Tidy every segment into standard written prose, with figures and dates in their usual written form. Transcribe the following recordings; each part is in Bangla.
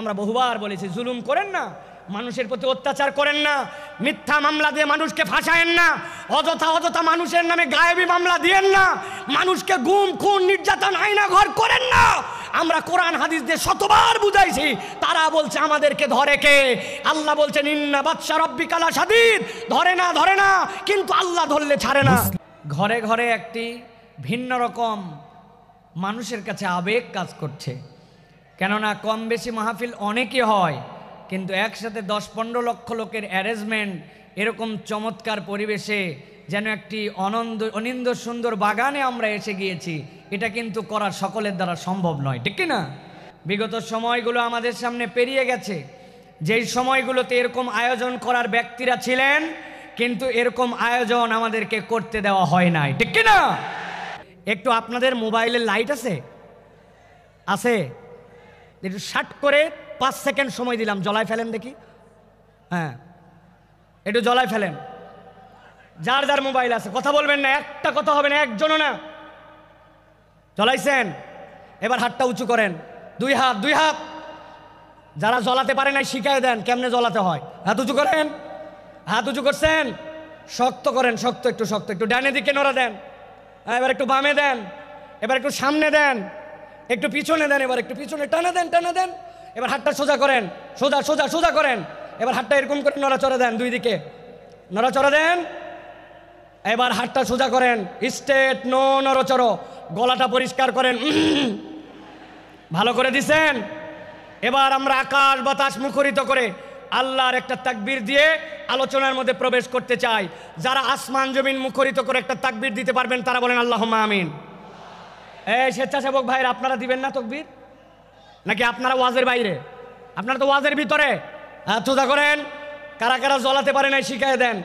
আমরা বহুবার বলেছি, জুলুম করেন না, মানুষের প্রতি অত্যাচার করেন না, মিথ্যা মামলা দিয়ে মানুষকে ফাঁসায়েন না, অযথা মানুষের নামে গায়েবী মামলা দিয়েন না, মানুষকে গুম খুন নির্যাতন আয়না ঘর করেন না। আমরা কোরআন হাদিস দিয়ে শতবার বুঝাইছি, তারা বলছে আমাদেরকে ধরে কে? আল্লাহ বলছেন ইন্না বাতশা রাব্বিকা লাশাদীদ, ধরে না, কিন্তু আল্লাহ ধরলে ছাড়ে না। ঘরে ঘরে একটি ভিন্ন রকম মানুষের কাছে আবেগ কাজ করছে, কেননা কম বেশি মাহফিল অনেকই হয়, কিন্তু একসাথে 10-15 লক্ষ লোকের অ্যারেঞ্জমেন্ট এরকম চমৎকার পরিবেশে যেন একটি অনিন্দ সুন্দর বাগানে আমরা এসে গিয়েছি, এটা কিন্তু করা সকলের দ্বারা সম্ভব নয়, ঠিক কি না? বিগত সময়গুলো আমাদের সামনে পেরিয়ে গেছে, যেই সময়গুলোতে এরকম আয়োজন করার ব্যক্তিরা ছিলেন, কিন্তু এরকম আয়োজন আমাদেরকে করতে দেওয়া হয় নাই, ঠিক কি না? একটু আপনাদের মোবাইলের লাইট আছে? একটু শার্ট করে 5 সেকেন্ড সময় দিলাম, জ্বলায় ফেলেন দেখি। হ্যাঁ, একটু জ্বলায় ফেলেন। যার যার মোবাইল আছে কথা বলবেন না, একটা কথা হবে না, একজনও না। জ্বলাইছেন? এবার হাতটা উঁচু করেন, 2 হাত। যারা জ্বলাতে পারে নাই শিখাই দেন কেমনে জ্বলাতে হয়। হাত উঁচু করেন, হাত উঁচু করছেন, শক্ত করেন, একটু ডানে দিকে নড়া দেন, এবার একটু বামে দেন, এবার একটু সামনে দেন, একটু পিছনে দেন, এবার একটু পিছনে টানা দেন। এবার হাতটা সোজা করেন, সোজা করেন। এবার হাতটা এরকম করে নড়াচড়া দেন, 2 দিকে নড়াচড়া দেন। এবার হাতটা সোজা করেন, স্ট্রেট, নো নড়চড়। গলাটা পরিষ্কার করেন, ভালো করে দিছেন। এবার আমরা আকাশ বাতাস মুখরিত করে আল্লাহর একটা তাকবীর দিয়ে আলোচনার মধ্যে প্রবেশ করতে চাই। যারা আসমান জমিন মুখরিত করে একটা তাকবীর দিতে পারবেন তারা বলেন আল্লাহুম্মা আমিন। এই স্বেচ্ছাসেবক ভাইরা, আপনারা দিবেন না তাকবীর? নাকি আপনারা ওয়াজের বাইরে? আপনারা তো ওয়াজের ভিতরে। হাত সোজা করেন। কারা কারা জ্বলাতে পারে নাই শিখাই দেন।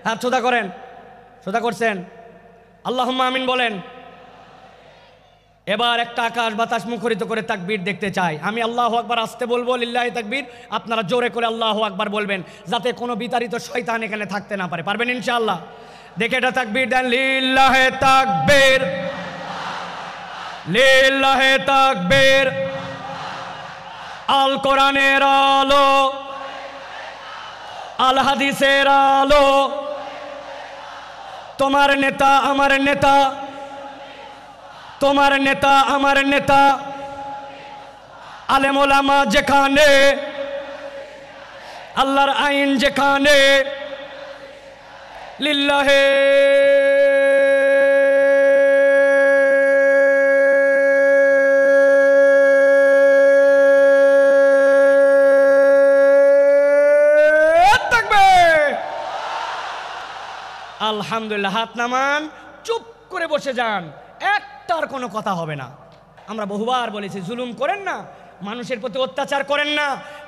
হাত সোজা করেন। সোজা করছেন? আল্লাহুম্মা আমিন বলেন। এবার একটা আকাশ বাতাস মুখরিত করে তাকবীর দেখতে চাই। আমি আল্লাহু আকবার আসতে বলবো, লিল্লাহি তাকবীর, আপনারা জোরে করে আল্লাহু আকবার বলবেন, যাতে কোনো বিতাড়িত শয়তান এখানে থাকতে না পারে। পারবেন ইনশাআল্লাহ? দেখে এটা তাকবীর দেন, লিল্লাহি তাকবীর, লিল্লাহি তাকবীর। আল কোরআনের আলো, আল হাদিসের আলো, তোমার নেতা আমার নেতা, তোমার নেতা আমার নেতা, আলেম ওলামা যেখানে, আল্লাহর আইন যেখানে, লিল্লাহে আলহামদুলিল্লাহ। হাত নামান, চুপ করে বসে যান, একটার কোনো কথা হবে না। আমরা বহুবার বলেছি, জুলুম করেন না, মানুষের প্রতি অত্যাচার করেন না,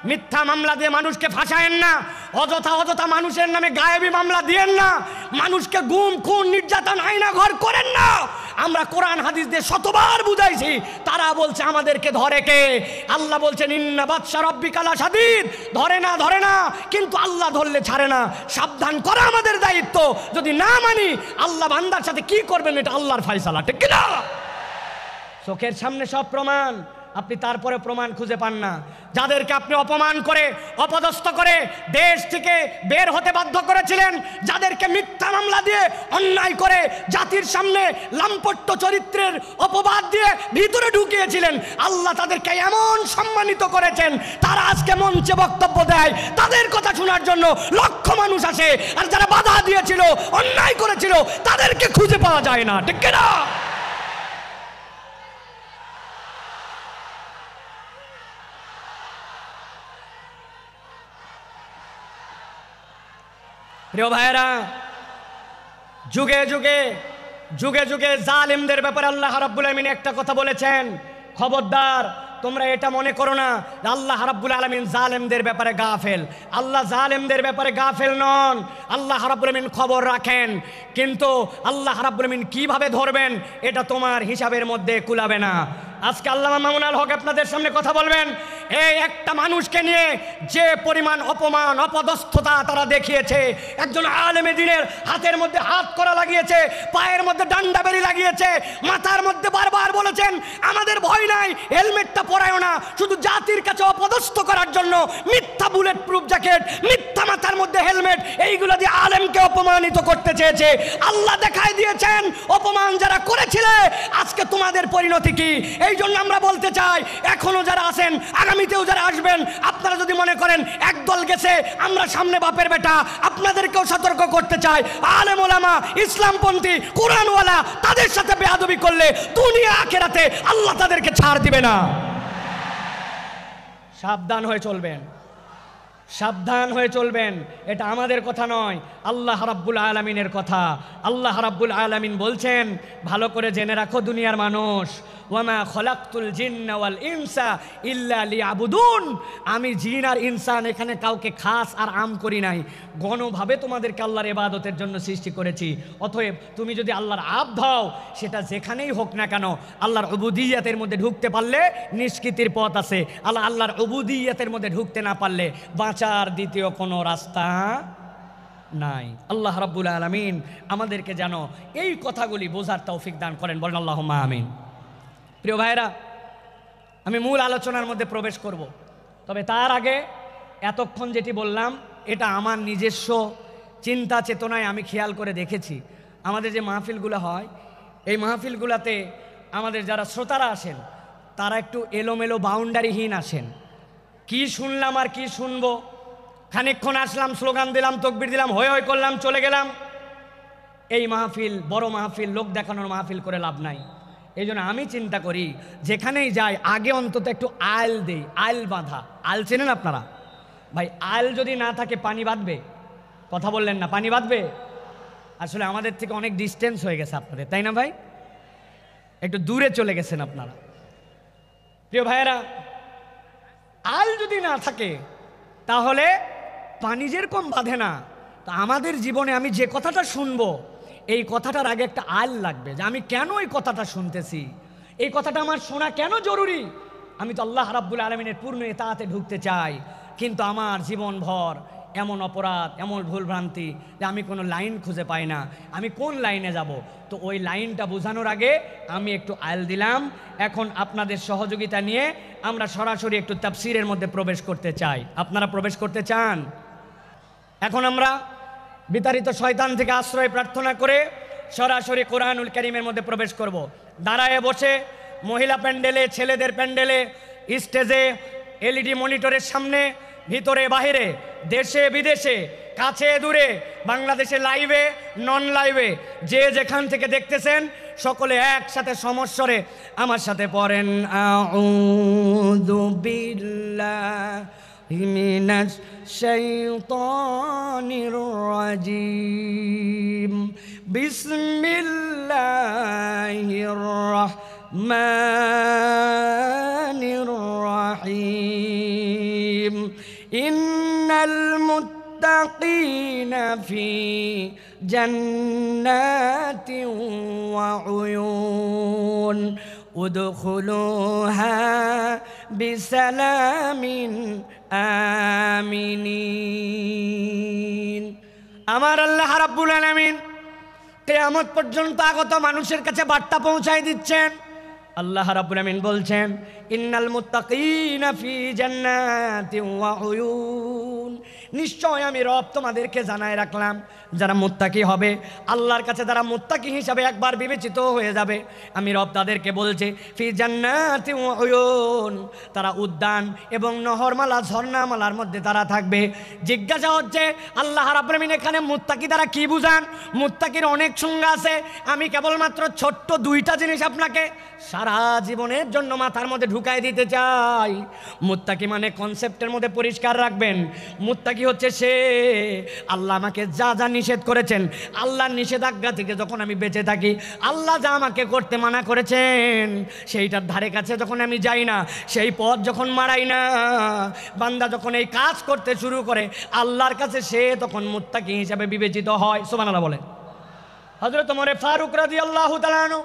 মিথ্যা মামলা দিয়ে মানুষকে ফাঁসায়েন না, অযথা মানুষের নামে গায়েবী মামলা দিয়েন না, মানুষকে গুম খুন নির্যাতন আয়না ঘর করেন না। আমরা কোরআন হাদিস দিয়ে শতবার বুঝাইছি, তারা বলছে আমাদেরকে ধরে কে? আল্লাহ বলছেন ইন্না বাতশা রাব্বিকা লাশাদীদ, ধরে না, কিন্তু আল্লাহ ধরলে ছাড়ে না। সাবধান করা আমাদের দায়িত্ব। যদি না মানি, আল্লাহ বান্দার সাথে কি করবেন এটা আল্লাহর ফয়সালা, ঠিক কি না? চোখের সামনে সব প্রমাণ, আপনি তারপরে প্রমাণ খুঁজে পান না। যাদেরকে আপনি অপমান করে অপদস্থ করে দেশ থেকে বের হতে বাধ্য করেছিলেন, যাদেরকে মিথ্যা মামলা দিয়ে অন্যায় করে জাতির সামনে লাম্পট্য চরিত্রের অপবাদ দিয়ে ভিতরে ঢুকিয়েছিলেন, আল্লাহ তাদেরকে এমন সম্মানিত করেছেন, তারা আজকে মঞ্চে বক্তব্য দেয়, তাদের কথা শোনার জন্য লক্ষ মানুষ আসে। আর যারা বাধা দিয়েছিল, অন্যায় করেছিল, তাদেরকে খুঁজে পাওয়া যায় না, ঠিক না? প্রিয় ভাইয়েরা, যুগে যুগে জালিমদের ব্যাপারে আল্লাহ রাব্বুল আলামিন একটা কথা বলেছেন, খবরদার তোমরা এটা মনে করো না আল্লাহ রাব্বুল আলামিন জালেমদের ব্যাপারে গাফেল। আল্লাহ জালেমদের ব্যাপারে গাফেল নন, আল্লাহ রাব্বুল আলামিন খবর রাখেন, কিন্তু আল্লাহ রাব্বুল আলামিন কিভাবে ধরবেন এটা তোমার হিসাবের মধ্যে কুলাবে না। আজকে আল্লামা মামুনুল হক আপনাদের সামনে কথা বলবেন। এই একটা মানুষকে নিয়ে যে পরিমাণ অপমান অপদস্থতা তারা দেখিয়েছে, একজন আলেমে দ্বীনের হাতের মধ্যে হাত করা লাগিয়েছে, পায়ের মধ্যে ডান্ডা বেরি লাগিয়েছে, মাথার মধ্যে বারবার বলেছেন আমাদের ভয় নাই, হেলমেটটা পরায়ও না, শুধু জাতির কাছে অপদস্থ করার জন্য মিথ্যা বুলেট প্রুফ জ্যাকেট, মিথ্যা মাথার মধ্যে হেলমেট, এইগুলো দিয়ে আলেমকে অপমানিত করতে চেয়েছে। আল্লাহ দেখাই দিয়েছেন অপমান যারা করেছিলে আজকে তোমাদের পরিণতি কি। এই জন্য আমরা বলতে চাই এখনো যারা আছেন, আগামীতেও যারা আসবেন, আপনারা যদি মনে করেন একদল গেছে আমরা সামনে বাপের বেটা, আপনাদেরকেও সতর্ক করতে চাই আলেম ওলামা ইসলামপন্থী কোরআনওয়ালা তাদের সাথে বেয়াদবি করলে দুনিয়া আখিরাতে আল্লাহ তাদেরকে ছাড় দিবে না। সাবধান হয়ে চলবেন, সাবধান হয়ে চলবেন। এটা আমাদের কথা নয়, আল্লাহ রাব্বুল আলামিনের কথা। আল্লাহ রাব্বুল আলামিন বলছেন, ভালো করে জেনে রাখো দুনিয়ার মানুষ, ওয়ামা খলাকতুল জিন্না ওয়াল ইনসা ইল্লা লিয়াবুদুন, আমি জিন আর ইনসান এখানে কাউকে খাস আর আম করি নাই, গণভাবে তোমাদেরকে আল্লাহর ইবাদতের জন্য সৃষ্টি করেছি। অতএব তুমি যদি আল্লাহর আবদ হও, সেটা যেখানেই হোক না কেন, আল্লাহর উবুদিয়্যাতের মধ্যে ঢুকতে পারলে নিষ্কৃতির পথ আছে, আল্লাহর উবুদিয়্যাতের মধ্যে ঢুকতে না পারলে বাঁচার দ্বিতীয় কোনো রাস্তা নাই। আল্লাহ রাব্বুল আলামিন আমাদেরকে যেন এই কথাগুলি বোঝার তৌফিক দান করেন, বলেন আল্লাহুম্মা আমিন। প্রিয় ভাইরা, আমি মূল আলোচনার মধ্যে প্রবেশ করব, তবে তার আগে এতক্ষণ যেটি বললাম এটা আমার নিজস্ব চিন্তা চেতনায় আমি খেয়াল করে দেখেছি। আমাদের যে মাহফিলগুলো হয়, এই মাহফিলগুলোতে আমাদের যারা শ্রোতারা আসেন তারা একটু এলোমেলো বাউন্ডারিহীন আসেন। কি শুনলাম আর কি শুনবো, খানিকক্ষণ আসলাম, স্লোগান দিলাম, তকবির দিলাম, হই হই করলাম, চলে গেলাম। এই মাহফিল বড় মাহফিল, লোক দেখানোর মাহফিল করে লাভ নাই। এই জন্য আমি চিন্তা করি যেখানেই যাই আগে অন্তত একটু আইল দেই, আইল বাঁধা। আইল চেনেন আপনারা? ভাই আইল যদি না থাকে পানি বাঁধবে? কথা বললেন না, পানি বাঁধবে? আসলে আমাদের থেকে অনেক ডিস্টেন্স হয়ে গেছে আপনাদের, তাই না ভাই? একটু দূরে চলে গেছেন আপনারা। প্রিয় ভাইয়েরা, আইল যদি না থাকে তাহলে পানি যেরকম বাঁধে না, তো আমাদের জীবনে আমি যে কথাটা শুনবো এই কথাটার আগে একটা আইল লাগবে, যে আমি কেন এই কথাটা শুনতেছি, এই কথাটা আমার শোনা কেন জরুরি। আমি তো আল্লাহ রাব্বুল আলামিনের পূর্ণ ইতাআতে ঢুকতে চাই, কিন্তু আমার জীবনভর এমন অপরাধ, এমন ভুলভ্রান্তি যে আমি কোনো লাইন খুঁজে পাই না, আমি কোন লাইনে যাব। তো ওই লাইনটা বোঝানোর আগে আমি একটু আইল দিলাম। এখন আপনাদের সহযোগিতা নিয়ে আমরা সরাসরি একটু তাফসীরের মধ্যে প্রবেশ করতে চাই। আপনারা প্রবেশ করতে চান? এখন আমরা বিতাড়িত শয়তান থেকে আশ্রয় প্রার্থনা করে সরাসরি কোরআনুল কারীমের মধ্যে প্রবেশ করব। দাঁড়ায় বসে মহিলা প্যান্ডেলে, ছেলেদের প্যান্ডেলে, স্টেজে, এলইডি মনিটরের সামনে, ভিতরে বাহিরে, দেশে বিদেশে, কাছে দূরে, বাংলাদেশে লাইভে, নন লাইভে, যে যেখান থেকে দেখতেছেন সকলে একসাথে সমস্বরে আমার সাথে পড়েন, আউযু বিল্লাহি মিনাশ শাইতানির রাজিম, বিসমিল্লাহির রাহমানির রাহিম, ইন্নাল মুত্তাকিনা ফি জান্নাতিন ওয়া উয়ুন, উদখুলুহা বিসালামিন আমিনিন। আমার আল্লাহ রাব্বুল আলামিন কিয়ামত পর্যন্ত আগত মানুষের কাছে বার্তা পৌঁছায় দিচ্ছেন। আল্লাহ রাব্বুল আলামিন বলছেন, ইন্নাল মুত্তাকিনা ফি জান্নাতিন ওয়া উয়ুন, নিশ্চয় আমি রব তোমাদেরকে জানায় রাখলাম, যারা মুত্তাকি হবে, আল্লাহর কাছে যারা মুত্তাকি হিসাবে একবার বিবেচিত হয়ে যাবে, আমি রব তাদেরকে বলছে ফি জান্নাতিন ওয়া উয়ুন, তারা উদ্যান এবং নহরমালা, ঝর্ণামালার মধ্যে তারা থাকবে। জিজ্ঞাসা হচ্ছে আল্লাহ রাব্বুল আলামিন এখানে মুত্তাকি দ্বারা কি বুঝান? মুত্তাকির অনেক সংজ্ঞা আছে, আমি কেবলমাত্র ছোট্ট দুইটা জিনিস আপনাকে সারা জীবনের জন্য মাথার মধ্যে ঢুকাই দিতে চাই। মুত্তাকি মানে কনসেপ্টের মধ্যে পরিষ্কার রাখবেন, মুত্তাকি হচ্ছে সে আল্লাহ আমাকে যা যা নিষেধ করেছেন, আল্লাহর নিষেধাজ্ঞা থেকে যখন আমি বেঁচে থাকি, আল্লাহ যা আমাকে করতে মানা করেছেন সেইটার ধারে কাছে যখন আমি যাই না, সেই পথ যখন মারাই না, বান্দা যখন এই কাজ করতে শুরু করে আল্লাহর কাছে সে তখন মুত্তাকি হিসাবে বিবেচিত হয়। সুবহানাল্লাহ বলেন। হযরত ওমর ফারুক রাদিয়াল্লাহু তাআলা আনহু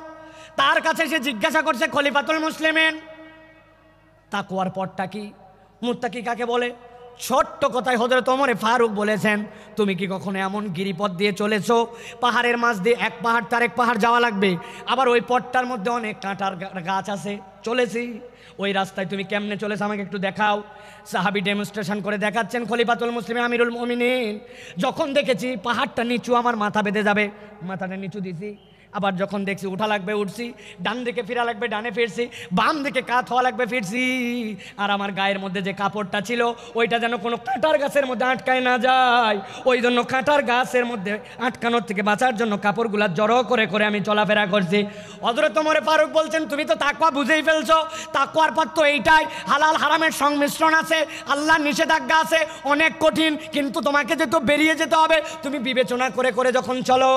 তার কাছে সে জিজ্ঞাসা করছে খলিফাতুল মুসলিমিন, তাকওয়ার পথটা কি, মুত্তাকি কাকে বলে? ছোট্ট কথায় হযরত ওমর ফারুক বলেছেন, তুমি কি কখনো এমন গিরিপথ দিয়ে চলেছো পাহাড়ের মাঝ দিয়ে এক পাহাড় তার এক পাহাড় যাওয়া লাগবে, আবার ওই পথটার মধ্যে অনেক কাঁটার গাছ আছে? চলেছি। ওই রাস্তায় তুমি কেমনে চলেছো আমাকে একটু দেখাও। সাহাবী ডেমনস্ট্রেশন করে দেখাচ্ছেন খলিফাতুল মুসলিমিন আমিরুল মুমিনিন। যখন দেখেছি পাহাড়টা নিচু, আমার মাথা বেঁধে যাবে, মাথাটা নিচু দিছি। আবার যখন দেখছি উঠা লাগবে উঠছি, ডান দিকে ফিরা লাগবে ডানে ফিরছি, বাম দিকে কাত হওয়া লাগবে ফিরছি। আর আমার গায়ের মধ্যে যে কাপড়টা ছিল ওইটা যেন কোনো কাঁটার গাছের মধ্যে আটকায় না যায়, ওই জন্য কাঁটার গাছের মধ্যে আটকানোর থেকে বাঁচার জন্য কাপড়গুলা জড়ো করে করে আমি চলাফেরা করছি। হযরত ওমর ফারুক বলছেন, তুমি তো তাকওয়া বুঝেই ফেলছো। তাকওয়ার পথ তো এইটাই, হালাল হারামের সংমিশ্রণ আছে, আল্লাহর নিষেধাজ্ঞা আছে, অনেক কঠিন, কিন্তু তোমাকে যে তো বেরিয়ে যেতে হবে, তুমি বিবেচনা করে করে যখন চলো,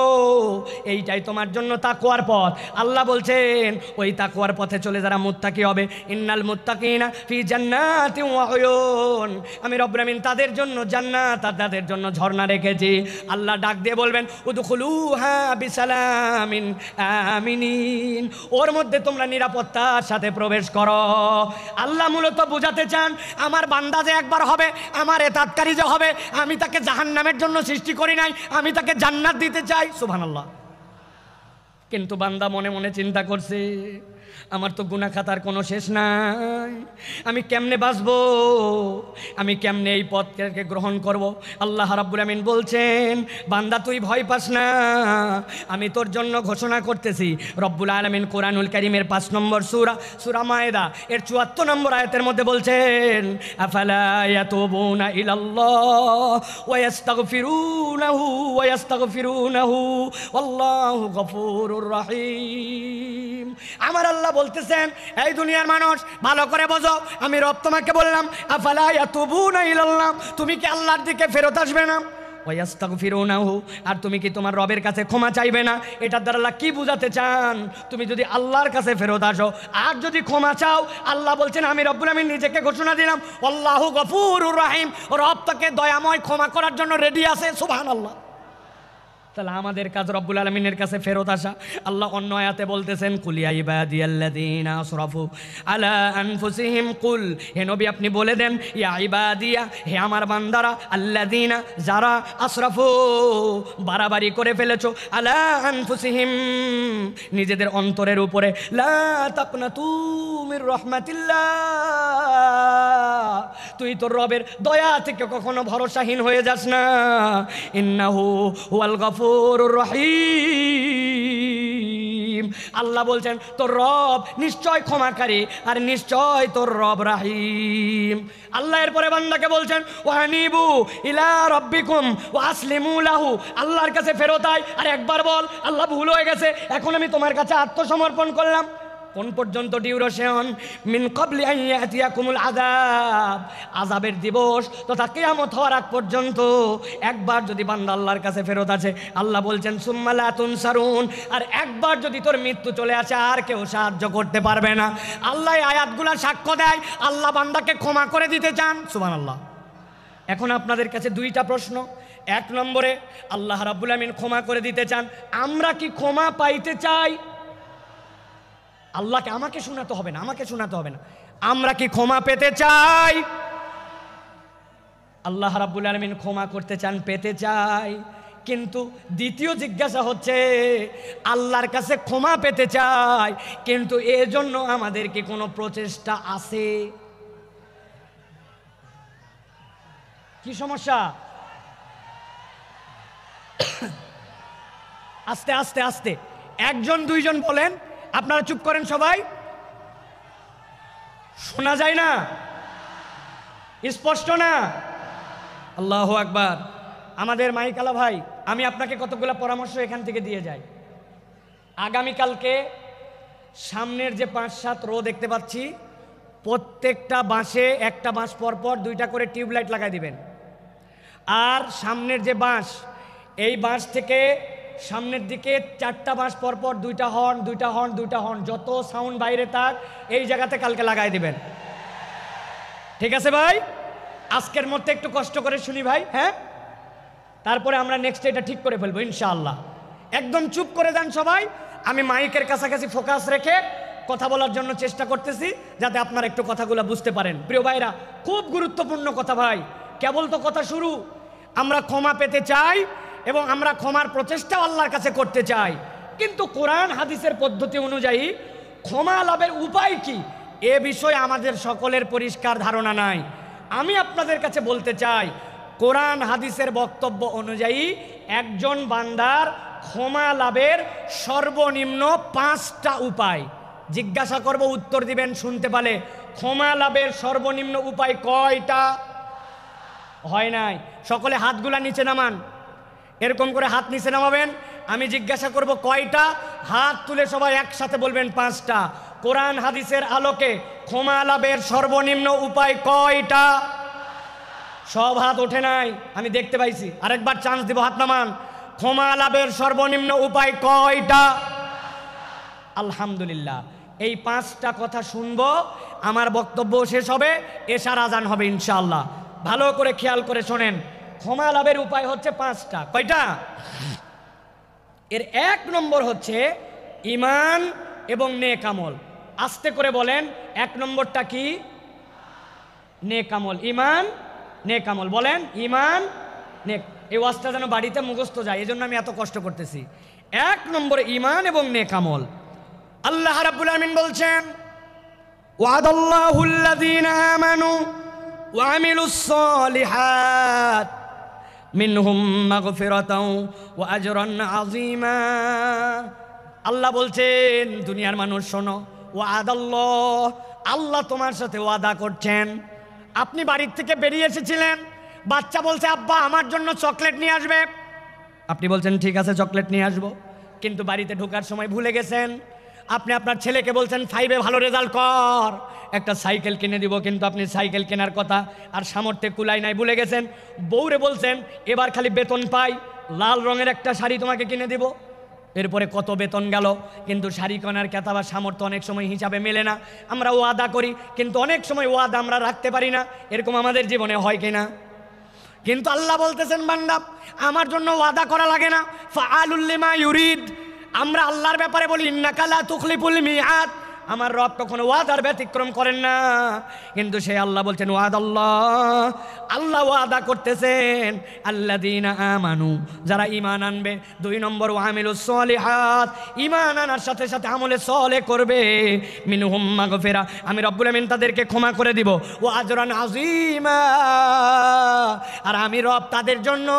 এইটাই তোমার জন্য তাকওয়ার পথ। আল্লাহ বলছেন ওই তাকওয়ার পথে চলে যারা মুত্তাকি হবে, ইন্নাল মুত্তাকিনা ফি জান্নাতিন ওয়া উয়ুন, আমি রব্বুল আমিন তাদের জন্য জান্নাত আর তাদের জন্য ঝর্ণা রেখেছি। আল্লাহ ডাক দিয়ে বলবেন, উদখুলুহা বিসালামিন আমিনিন, ওর মধ্যে তোমরা নিরাপত্তার সাথে প্রবেশ করো। আল্লাহ মূলত বোঝাতে চান, আমার বান্দা যে একবার হবে, আমার এতাতকারী যে হবে, আমি তাকে জাহান্নামের জন্য সৃষ্টি করি নাই, আমি তাকে জান্নাত দিতে চাই। সুবহানাল্লাহ। কিন্তু বান্দা মনে মনে চিন্তা করছে, আমার তো গুনাহ খাতার কোনো শেষ নাই, আমি কেমনে বাঁচবো, আমি কেমনে এই পথকে গ্রহণ করব। আল্লাহ রাব্বুল আমিন বলছেন, বান্দা তুই ভয় পাস না, আমি তোর জন্য ঘোষণা করতেছি। রব্বুল আলামিন কোরআনুল কারীমের 5 নম্বর সূরা, সূরা মায়েদা এর 74 নম্বর আয়াতের মধ্যে বলছেন, আফালা ইয়াতুবুনা ইলাল্লাহ ওয়া ইয়াস্তাগফিরুনাহু ওয়াল্লাহু গফুরুর রহিম। আমার আল্লাহ বলতেছেন, এই দুনিয়ার মানুষ ভালো করে বোঝো, আমি রব তোমাকে বললাম, আফালা ইয়াতুবুনা ইলাল্লাহ, তুমি কি আল্লাহর দিকে ফেরত আসবে না? ওয়াস্তাগফিরুনাহু, আর তুমি কি তোমার রবের কাছে ক্ষমা চাইবে না? এটার দ্বারা আল্লাহ কি বুঝাতে চান? তুমি যদি আল্লাহর কাছে ফেরত আসো আর যদি ক্ষমা চাও, আল্লাহ বলছেন আমি রব্বুল আমিন নিজেকে ঘোষণা দিলাম, আল্লাহু গফুরুর রহিম, রব তাকে দয়াময় ক্ষমা করার জন্য রেডি আছে। সুবহানাল্লাহ। তাহলে আমাদের কাজ রব্বুল আলামিনের কাছে ফেরত আসা। আল্লাহ অন্য আয়াতে বলতেছেন, কুল ইয়া ইবাদিয়াল্লাযীনা আসরাফু আলা আনফুসিহিম, কুল, হে নবী আপনি বলে দেন, ইয়া ইবাদিয়া, হে আমার বান্দারা, আল্লাযীনা, যারা, আসরাফু, বাড়াবাড়ি করে ফেলেছো, আলা আনফুসিহিম, নিজেদের অন্তরের উপরে, লা তাকনাতু মির রাহমাতিল্লাহ, তুই তোর রবের দয়া থেকে কখনো ভরসাহীন হয়ে যাস না, ইন্নাহু হুয়াল গফুরুর রহিম, আল্লাহ বলছেন তোর রব নিশ্চয় ক্ষমাকারী আর নিশ্চয় তোর রব রাহিম। আল্লাহ এরপরে বান্দাকে বলছেন, ওয়ানিবু ইলা রাব্বিকুম ওয়া আসলিমু লাহু, আল্লাহর কাছে ফেরত আয় আর একবার বল, আল্লাহ ভুল হয়ে গেছে, এখন আমি তোমার কাছে আত্মসমর্পণ করলাম। কোন পর্যন্ত ডিউরেশন? মিন ক্বাবলি আন ইয়াতিয়াকুমুল আযাব, আযাবের দিবস তথা কিয়ামত হওয়ার আগ পর্যন্ত একবার যদি বান্দা আল্লাহর কাছে ফেরত আসে, আল্লাহ বলছেন সুম্মা লা তুনসারুন, আর একবার যদি তোর মৃত্যু চলে আসে আর কেউ সাহায্য করতে পারবে না। আল্লাহ আয়াতগুলো সাক্ষ্য দেয় আল্লাহ বান্দাকে ক্ষমা করে দিতে চান। সুবহানাল্লাহ। এখন আপনাদের কাছে 2টা প্রশ্ন। 1 নম্বরে, আল্লাহ রাব্বুল আমিন ক্ষমা করে দিতে চান, আমরা কি ক্ষমা পাইতে চাই? আল্লাহকে আমাকে শোনাতে হবে না, আমাকে শোনাতে হবে না, আমরা কি ক্ষমা পেতে চাই? আল্লাহ রাব্বুল আলামিন ক্ষমা করতে চান, পেতে চাই। কিন্তু দ্বিতীয় জিজ্ঞাসা হচ্ছে, আল্লাহর কাছে ক্ষমা পেতে চাই, কিন্তু এজন্য আমাদের কি কোনো প্রচেষ্টা আছে? কি সমস্যা? আস্তে আস্তে আস্তে, 1জন 2জন বলেন, আপনারা চুপ করেন সবাই, শোনা যায় না, স্পষ্ট না? আল্লাহু আকবার। আমাদের মাইকালা ভাই, আমি আপনাকে কতগুলো পরামর্শ এখান থেকে দিয়ে যাই। আগামীকালকে সামনের যে 5-7 রো দেখতে পাচ্ছি, প্রত্যেকটা বাঁশে একটা বাঁশ পরপর 2টা করে টিউবলাইট লাগাই দিবেন। আর সামনের যে বাঁশ, এই বাঁশ থেকে সামনের দিকে 4টা বাঁশ পরপর 2টা হর্ন, 2টা হর্ন, 2টা হর্ন, যত সাউন্ড বাইরে থাক এই জায়গাতে কালকে লাগাই দিবেন। ঠিক আছে ভাই? আজকের মধ্যে একটু কষ্ট করে শুনি ভাই, হ্যাঁ? তারপরে আমরা নেক্সট এটা ঠিক করে ফেলবো ইনশাআল্লাহ। একদম চুপ করে দেন সবাই, আমি মাইকের কাছাকাছি ফোকাস রেখে কথা বলার জন্য চেষ্টা করতেছি, যাতে আপনারা একটু কথাগুলো বুঝতে পারেন। প্রিয় ভাইরা, খুব গুরুত্বপূর্ণ কথা ভাই, কেবল তো কথা শুরু। আমরা ক্ষমা পেতে চাই এবং আমরা ক্ষমার প্রচেষ্টাও আল্লাহর কাছে করতে চাই, কিন্তু কোরআন হাদিসের পদ্ধতি অনুযায়ী ক্ষমা লাভের উপায় কি এ বিষয়ে আমাদের সকলের পরিষ্কার ধারণা নাই। আমি আপনাদের কাছে বলতে চাই, কোরআন হাদিসের বক্তব্য অনুযায়ী একজন বান্দার ক্ষমা লাভের সর্বনিম্ন 5টা উপায়। জিজ্ঞাসা করব, উত্তর দিবেন শুনতে পালে। ক্ষমা লাভের সর্বনিম্ন উপায় কয়টা? হয় নাই। সকলে হাতগুলা নিচে নামান, এরকম করে হাত নিচে নামাবেন। আমি জিজ্ঞাসা করব কয়টা, হাত তুলে সবাই একসাথে বলবেন 5টা। কোরআন হাদিসের আলোকে ক্ষমা লাভের সর্বনিম্ন উপায় কয়টা? সব হাত ওঠে নাই, আমি দেখতে পাইছি। আরেকবার চান্স দিব, হাত নামান। ক্ষমা লাভের সর্বনিম্ন উপায় কয়টা? আলহামদুলিল্লাহ, এই 5টা কথা শুনবো, আমার বক্তব্য শেষ হবে, এশার আজান হবে ইনশাআল্লাহ। ভালো করে খেয়াল করে শোনেন। ক্ষমা লাভের উপায় হচ্ছে 5টা। কয়টা? এর 1 নম্বর হচ্ছে ঈমান এবং নেক আমল। আস্তে করে বলেন, 1 নম্বরটা কি? নেক আমল। ঈমান, নেক আমল। বলেন, ঈমান, নেক। এই ওয়াজটা যেন বাড়িতে মুখস্থ যায়, এজন্য আমি এত কষ্ট করতেছি। 1 নম্বর ঈমান এবং নেক আমল। আল্লাহ রাব্বুল আলামিন বলছেন, ওয়াদাল্লাহুল্লাযীনা আমানু ওয়া আমিলুস সালিহাত মিনহুম মাগফিরাতাও ওয়া আজরান আযীমা। আল্লাহ বলছেন, দুনিয়ার মানুষ শোনো, ওয়াদাল্লাহ, আল্লাহ তোমার সাথে ওয়াদা করছেন। আপনি বাড়ির থেকে বেরিয়ে এসেছিলেন, বাচ্চা বলছে আব্বা আমার জন্য চকলেট নিয়ে আসবে। আপনি বলছেন ঠিক আছে চকলেট নিয়ে আসবো, কিন্তু বাড়িতে ঢোকার সময় ভুলে গেছেন। আপনি আপনার ছেলেকে বলছেন 5-এ ভালো রেজাল্ট কর, একটা সাইকেল কিনে দিব, কিন্তু আপনি সাইকেল কেনার কথা আর সামর্থ্যে কুলাই নাই, ভুলে গেছেন। বউরে বলছেন এবার খালি বেতন পাই লাল রঙের একটা শাড়ি তোমাকে কিনে দিব। এরপরে কত বেতন গেল, কিন্তু শাড়ি কেনার কথা বা সামর্থ্য অনেক সময় হিসাবে মেলে না। আমরা ওয়াদা করি, কিন্তু অনেক সময় ওয়াদা আমরা রাখতে পারি না। এরকম আমাদের জীবনে হয় কিনা? কিন্তু আল্লাহ বলতেছেন, বান্দা আমার জন্য ওয়াদা করা লাগে না, ফাআলুল লিমা ইউরিদ। আমরা আল্লাহর ব্যাপারে বলি ইন্নাকা লা তুখলিফুল মিআদ, আমার রব কখনো ওয়াদার ব্যতিক্রম করেন না। কিন্তু সেই আল্লাহ বলছেন ওয়াদাল্লাহ, আল্লাহ ওয়াদা করতেছেন আল্লাযীনা আমানু, যারা ঈমান আনবে। 2 নম্বর ওয়া আমিলুস সালিহাত, ঈমান আনার সাথে সাথে আমলে সালেহ করবে। মিনহুম মাগফিরা, আমি রব্বুল আমিন তাদেরকে ক্ষমা করে দিব। ওয়া আজরান আযীমা, আর আমি রব তাদের জন্য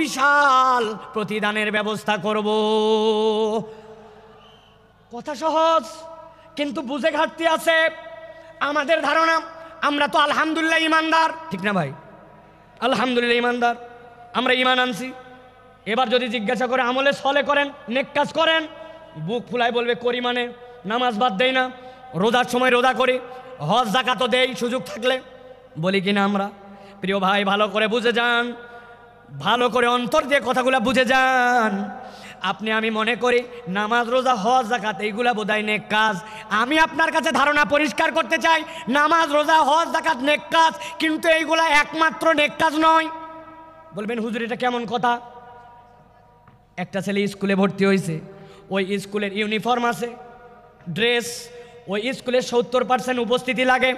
বিশাল প্রতিদানের ব্যবস্থা করব। কথা সহজ, কিন্তু বুঝে ঘাটতি আছে। আমাদের ধারণা আমরা তো আলহামদুলিল্লাহ ইমানদার, ঠিক না ভাই? আলহামদুলিল্লাহ ইমানদার, আমরা ইমান আনছি। এবার যদি জিজ্ঞাসা করে আমলে সালেহ করেন, নেক কাজ করেন, বুক ফুলাই বলবে করি, মানে নামাজ বাদ দেই না, রোজার সময় রোজা করি, হজ যাকাতও দেই সুযোগ থাকলে। বলি কিনা আমরা? প্রিয় ভাই, ভালো করে বুঝে যান, ভালো করে অন্তর দিয়ে কথাগুলো বুঝে যান। আপনি আমি মনে করি নামাজ রোজা হজ যাকাত এইগুলা বোধহয় নেক কাজ। আমি আপনার কাছে ধারণা পরিষ্কার করতে চাই, নামাজ রোজা হজ যাকাত নেক কাজ, কিন্তু এইগুলা একমাত্র নেক কাজ নয়। বলবেন হুজুর এটা কেমন কথা? একটা ছেলে স্কুলে ভর্তি হয়েছে, ওই স্কুলের ইউনিফর্ম আছে, ড্রেস, ওই স্কুলে 70% উপস্থিতি লাগে,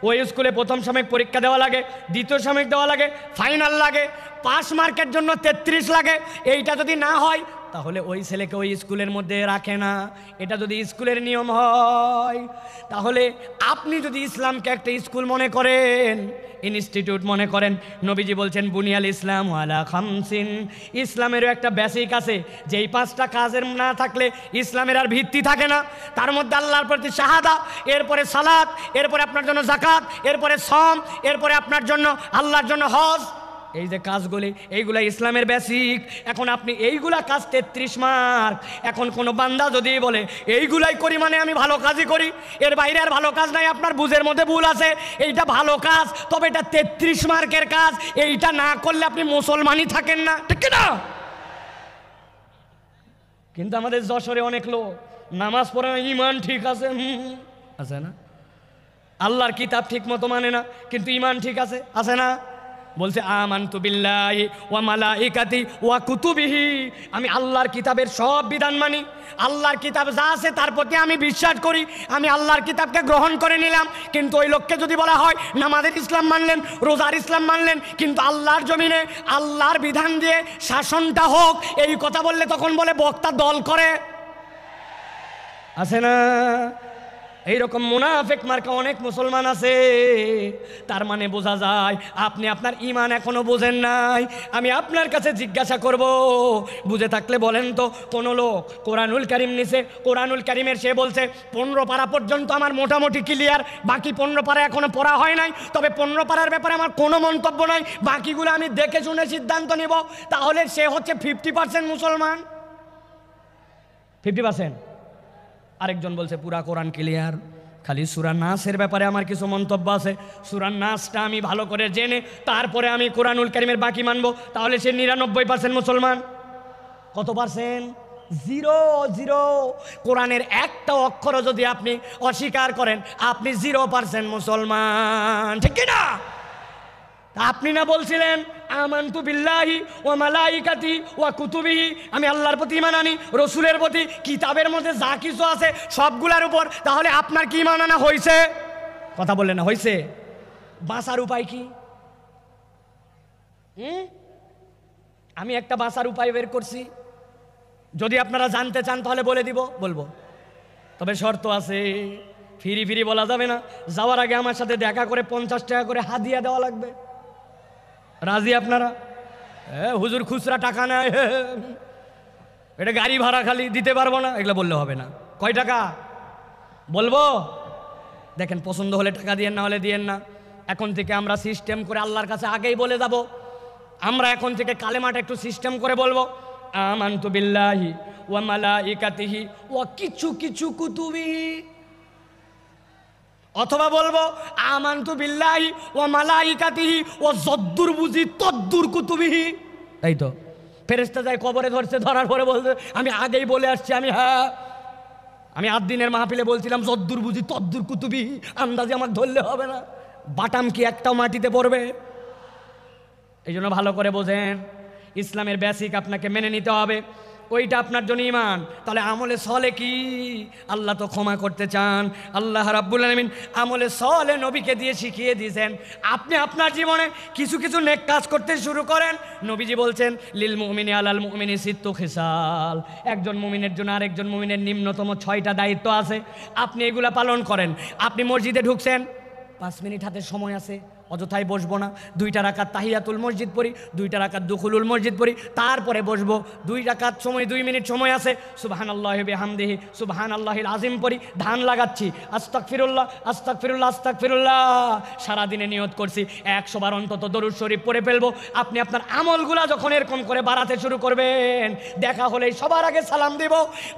ওই স্কুলে প্রথম সাময়িক পরীক্ষা দেওয়া লাগে, দ্বিতীয় সাময়িক দেওয়া লাগে, ফাইনাল লাগে, পাস মার্কের জন্য 33 লাগে। এইটা যদি না হয় তাহলে ওই ছেলেকে ওই স্কুলের মধ্যে রাখে না। এটা যদি স্কুলের নিয়ম হয়, তাহলে আপনি যদি ইসলামকে একটা স্কুল মনে করেন, ইনস্টিটিউট মনে করেন, নবীজি বলছেন বুনিয়াল ইসলাম আলা খামসিন, ইসলামেরও একটা বেসিক আছে, যেই 5টা কাজের না থাকলে ইসলামের আর ভিত্তি থাকে না। তার মধ্যে আল্লাহর প্রতি শাহাদা, এরপরে সালাত, এরপরে আপনার জন্য যাকাত, এরপরে সম, এরপরে আপনার জন্য আল্লাহর জন্য হজ। এই যে কাজগুলি, এইগুলা ইসলামের বেসিক। এখন আপনি এইগুলা কাজ 33 মার্ক। এখন কোনো বান্দা যদি বলে এইগুলাই করি মানে আমি ভালো কাজই করি, এর বাইরে আর ভালো কাজ নাই, আপনার বুঝের মধ্যে ভুল আছে। এইটা ভালো কাজ, তবে এটা 33 মার্কের কাজ। এইটা না করলে আপনি মুসলমানই থাকেন না, ঠিক না? কিন্তু আমাদের যশোরে অনেক লোক নামাজ পড়ে ইমান ঠিক আছে, আছে না? আল্লাহর কিতাব ঠিক মতো মানে না, কিন্তু ইমান ঠিক আছে, আছে না? বলছে আমানতু বিল্লাহি ওয়া মালাইকাতি ওয়া কুতুবিহি, আমি আল্লাহর কিতাবের সব বিধান মানি, আল্লাহর কিতাব যা আছে তার প্রতি আমি বিশ্বাস করি, আমি আল্লাহর কিতাবকে গ্রহণ করে নিলাম। কিন্তু ওই লোককে যদি বলা হয় নামাজের ইসলাম মানলেন, রোজার ইসলাম মানলেন, কিন্তু আল্লাহর জমিনে আল্লাহর বিধান দিয়ে শাসনটা হোক, এই কথা বললে তখন বলে বক্তা দল করে। আছে না এইরকম মুনাফিক মার্কা অনেক মুসলমান আছে? তার মানে বোঝা যায় আপনি আপনার ঈমান এখনো বোঝেন নাই। আমি আপনার কাছে জিজ্ঞাসা করব, বুঝে থাকলে বলেন তো, কোন লোক কোরআনুল কারীম নিছে, কোরআনুল কারীমের সে বলছে 15 পারা পর্যন্ত আমার মোটামুটি ক্লিয়ার, বাকি 15 পারা এখনো পড়া হয় নাই, তবে 15 পারার ব্যাপারে আমার কোনো মন্তব্য নাই, বাকিগুলো আমি দেখে শুনে সিদ্ধান্ত নিব, তাহলে সে হচ্ছে 50% মুসলমান। 50%। আরেকজন বলছে পুরা কোরআন ক্লিয়ার, খালি সূরা নাসের ব্যাপারে আমার কিছু মন্তব্য আছে, সূরা নাসটা আমি ভালো করে জেনে তারপরে আমি কোরআনুল কারীমের বাকি মানব, তাহলে সে 99% মুসলমান। কত পার্সেন্ট? 0 কোরআনের একটা অক্ষরও যদি আপনি অস্বীকার করেন আপনি 0% মুসলমান, ঠিক কি না? আপনি না বলছিলেন আমানতু বিল্লাহি ওয়া মালাইকাতি ওয়া কুতুবিহি, আমি আল্লাহর প্রতি ঈমান আনি, রসুলের প্রতি, কিতাবের মধ্যে যা কিছু আছে সবগুলার উপর, তাহলে আপনার কি ঈমান আনা হয়েছে? কথা বললেন না, হয়েছে? বাঁচার উপায় কি? আমি একটা বাঁচার উপায় বের করছি, যদি আপনারা জানতে চান তাহলে বলে দিব, বলবো, তবে শর্ত আছে, ফিরি ফিরি বলা যাবে না। যাওয়ার আগে আমার সাথে দেখা করে 50 টাকা করে হাদিয়া দেওয়া লাগবে। রাজি আপনারা? হুজুর খুচরা টাকা নেয়, এটা গাড়ি ভাড়া খালি দিতে পারবো না, এগুলো বললে হবে না। কয় টাকা বলবো? দেখেন, পছন্দ হলে টাকা দিয়েন, না হলে দিয়েন না। এখন থেকে আমরা সিস্টেম করে আল্লাহর কাছে আগেই বলে যাব, আমরা এখন থেকে কালেমাটা একটু সিস্টেম করে বলবো, আমানতু বিল্লাহি ওয়া মালাইকাতিহি ওয়া কিছু কুতুবিহি, অথবা বলবো আমানতু বিল্লাহি ওয়া মালাইকাতিহি ওয়া যদ্দুর বুঝি তদ্দুর কুতুবিহি। তাই তো ফেরেশতা যায় কবরে ধরছে, ধরার পরে বলছে আমি আগেই বলে আসছি, আমি 8 দিনের মাহফিলে বলছিলাম যদ্দুর বুঝি তদ্দুর কুতুবিহি, আন্দাজে আমাকে ধরলে হবে না, বাটাম কি একটাও মাটিতে পড়বে? এই জন্য ভালো করে বোঝেন, ইসলামের বেসিক আপনাকে মেনে নিতে হবে, ওইটা আপনার জন্য ঈমান। তাহলে আমলে সলে কি? আল্লাহ তো ক্ষমা করতে চান, আল্লাহ রাব্বুল আলামিন আমলে সলে নবীকে দিয়ে শিখিয়ে দিয়েছেন। আপনি আপনার জীবনে কিছু কিছু নেক কাজ করতে শুরু করেন। নবীজি বলছেন লিল মুমিনি আলাল মুমিনি সিত্তু খিসাল, একজন মুমিনের জন্য আরেকজন মুমিনের নিম্নতম 6টা দায়িত্ব আছে, আপনি এগুলা পালন করেন। আপনি মসজিদে ঢুকছেন, 5 মিনিট হাতে সময় আছে, অযথায় বসবো না, 2 রাকাত তাহিয়াতুল মসজিদ পড়ি, 2 রাকাত দুখুলুল মসজিদ পড়ি, তারপরে বসবো, 2 রাকাত সময়, 2 মিনিট সময় আছে, সুবহানাল্লাহি বিহামদিহি সুবহানাল্লাহিল আযীম পড়ি, ধান লাগাচ্ছি, আস্তাগফিরুল্লাহ আস্তাগফিরুল্লাহ আস্তাগফিরুল্লাহ, সারাদিনে নিয়ত করছি 100 বার অন্তত দরুদ শরীফ পড়ে ফেলবো। আপনি আপনার আমলগুলা যখন এরকম করে বাড়াতে শুরু করবেন, দেখা হলেই সবার আগে সালাম দেব,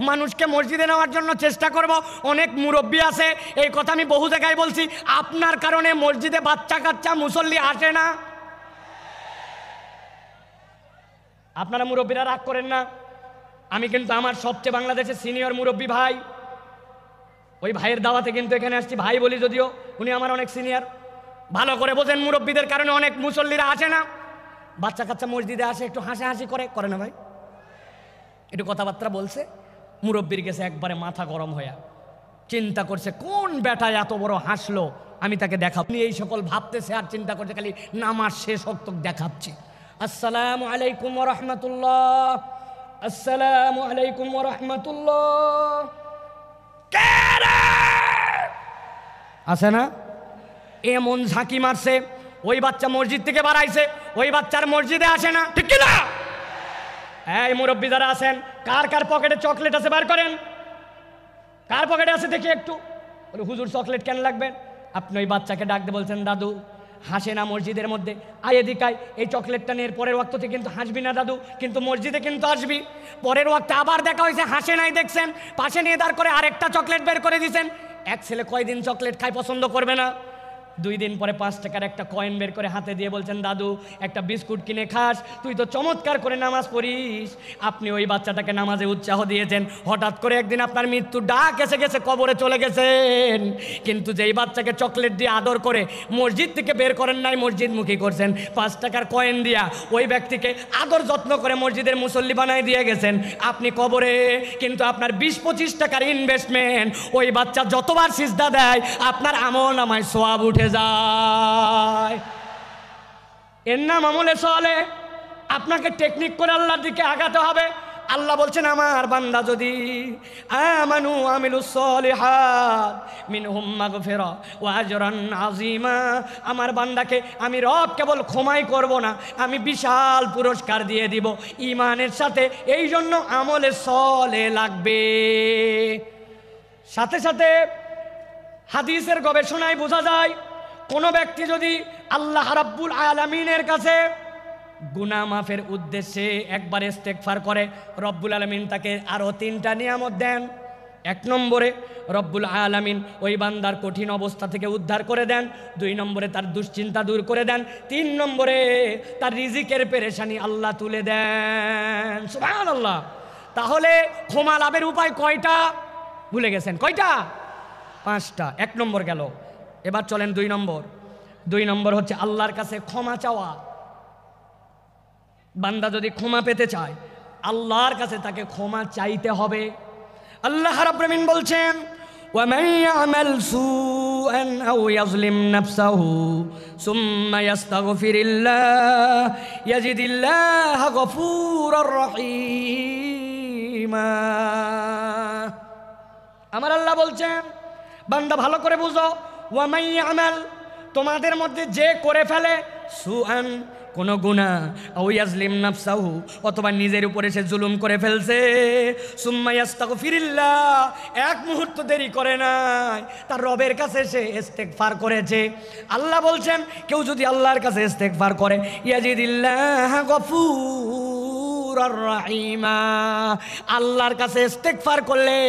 মানুষকে মসজিদে নেওয়ার জন্য চেষ্টা করব। অনেক মুরব্বী আছে, এই কথা আমি বহু জায়গায় বলছি, আপনার কারণে মসজিদে বাচ্চা মুসল্লি আসে না। আপনারা মুরব্বীরা রাগ করেন না, আমি কিন্তু আমার সবচেয়ে বাংলাদেশের সিনিয়র মুরব্বী ভাই, ওই ভাইয়ের দাওয়াতে কিন্তু এখানে আসছি, ভাই বলি যদিও উনি আমার অনেক সিনিয়র। ভালো করে বোঝেন, মুরব্বীদের কারণে অনেক মুসল্লিরা আসে না। বাচ্চা কাচ্চা মসজিদে আসে, একটু হাসাহাসি করে না ভাই, একটু কথাবার্তা বলছে, মুরব্বীর গেছে একবারে মাথা গরম হয়ে চিন্তা করছে কোন বেটায় এত বড় হাসলো, আমি তাকে দেখাবো। এই সকল ভাবতেছে আর চিন্তা করছে, খালি নামাজ শেষ হতো দেখাচ্ছে। আসসালামু আলাইকুম ওয়া রাহমাতুল্লাহ, আসসালামু আলাইকুম ওয়া রাহমাতুল্লাহ, আছে না? এমন ঝাঁকি মারছে, ওই বাচ্চা মসজিদ থেকে বাড়াইছে, ওই বাচ্চার মসজিদে আসে না, ঠিক কি না? এই মুরব্বী যারা আছেন, কার কার পকেটে চকলেট আছে বার করেন, কার পকেটে আছে দেখি একটু। হুজুর চকলেট কেন লাগবেন? আপনি ওই বাচ্চাকে ডাকতে বলছেন, দাদু হাসে না মসজিদের মধ্যে, আয় এদিকায়, এই চকলেটটা নিয়ে পরের ওয়াক্ততে কিন্তু হাসবি না দাদু, কিন্তু মসজিদে কিন্তু আসবি। পরের ওয়াক্তে আবার দেখা হয়েছে, হাসে নাই, দেখছেন, পাশে নিয়ে দাঁড় করে আরেকটা চকলেট বের করে দিয়েছেন। এক ছেলে কয়দিন চকলেট খায় পছন্দ করবে না? 2 দিন পরে 5 টাকার একটা কয়েন বের করে হাতে দিয়ে বলছেন, দাদু একটা বিস্কুট কিনে খাস, তুই তো চমৎকার করে নামাজ পড়িস। আপনি ওই বাচ্চাটাকে নামাজে উৎসাহ দিয়েছেন, হঠাৎ করে একদিন আপনার মৃত্যুর ডাক এসে গেছে, কবরে চলে গেছেন। কিন্তু যেই বাচ্চাকে চকলেট দিয়ে আদর করে মসজিদ থেকে বের করেন নাই, মসজিদমুখী করছেন, 5 টাকার কয়েন দিয়া ওই ব্যক্তিকে আদর যত্ন করে মসজিদের মুসল্লি বানায় দিয়ে গেছেন আপনি কবরে। কিন্তু আপনার 20-25 টাকার ইনভেস্টমেন্ট, ওই বাচ্চা যতবার সিজদা দেয় আপনার আমলনামায় সওয়াব উঠে যায়। এর নাম আমলে সালেহ। আপনাকে টেকনিক করে আল্লাহর দিকে আগাতে হবে। আল্লাহ বলছেন, আমার বান্দা যদি আমানু আমিলুস সলিহাত মিনহুম মাগফিরা ওয়া আজরান আযীমা, আমার বান্দাকে আমি রব কেবল ক্ষমাই করব না, আমি বিশাল পুরস্কার দিয়ে দিব ঈমানের সাথে। এই জন্য আমলে সালেহ লাগবে। সাথে সাথে হাদিসের গবেষণায় বোঝা যায়, কোনো ব্যক্তি যদি আল্লাহ রাব্বুল আলামিনের কাছে গুনাহ মাফের উদ্দেশ্যে একবার ইস্তেগফার করে, রব্বুল আলামিন তাকে আরও 3টা নিয়ামত দেন। 1 নম্বরে রব্বুল আলামিন ওই বান্দার কঠিন অবস্থা থেকে উদ্ধার করে দেন। 2 নম্বরে তার দুশ্চিন্তা দূর করে দেন। 3 নম্বরে তার রিজিকের পেরেশানি আল্লাহ তুলে দেন। সুবহানাল্লাহ। তাহলে ক্ষমা লাভের উপায় কয়টা ভুলে গেছেন? কয়টা? 5টা। 1 নম্বর গেল। এবার চলেন 2 নম্বর। 2 নম্বর হচ্ছে আল্লাহর কাছে ক্ষমা চাওয়া। বান্দা যদি ক্ষমা পেতে চায়, আল্লাহর কাছে তাকে ক্ষমা চাইতে হবে। আল্লাহ রাব্বুল আলামিন বলছেন, وَمَن يَعْمَلْ سُوءًا أَوْ يَظْلِمْ نَفْسَهُ ثُمَّ يَسْتَغْفِرِ اللَّهَ يَجِدِ اللَّهَ غَفُورًا رَّحِيمًا। আমার আল্লাহ বলছেন, বান্দা ভালো করে বুঝো, ওয়ামাই আমাল, তোমাদের মধ্যে যে করে ফেলে সুআন, কোনো গুনাহ, আও ইয়াজলিম নাফসাহু, অথবা নিজের উপরে সে জুলুম করে ফেলছে, সুম্মা ইয়াস্তাগফিরিল্লাহ, 1 মুহূর্ত দেরি করে নাই, তার রবের কাছে সে ইস্তেগফার করেছে। আল্লাহ বলছেন, কেউ যদি আল্লাহর কাছে ইস্তেগফার করে, ইয়াজিদিল্লাহ গফুর রাহিমা, আল্লাহর কাছে ইস্তেগফার করলে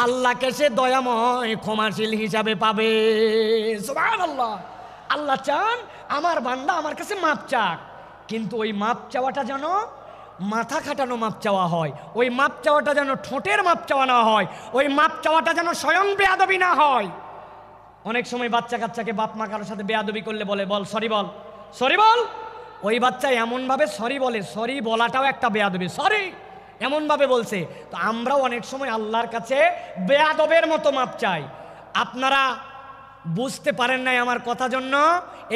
আল্লাহকে সে দয়াময় ক্ষমাশীল হিসাবে পাবে। সুবহানাল্লাহ। আল্লাহ চান আমার বান্দা আমার কাছে মাপ চাক, কিন্তু ওই মাপ চাওয়াটা যেন মাথা খাটানো মাপ চাওয়া হয়, ওই মাপ চাওয়াটা যেন ঠোঁটের মাপ চাওয়া না হয়, ওই মাপ চাওয়াটা যেন স্বয়ং বেয়াদবি না হয়। অনেক সময় বাচ্চা কাচ্চাকে বাপ মা কারোর সাথে বেয়াদবি করলে বলে, বল সরি, বল সরি, বল। ওই বাচ্চা এমনভাবে সরি বলে, সরি বলাটাও একটা বেয়াদবি, সরি এমনভাবে বলছে। তো আমরাও অনেক সময় আল্লাহর কাছে বেয়াদবের মতো মাপ চাই। আপনারা বুঝতে পারেন নাই আমার কথা, জন্য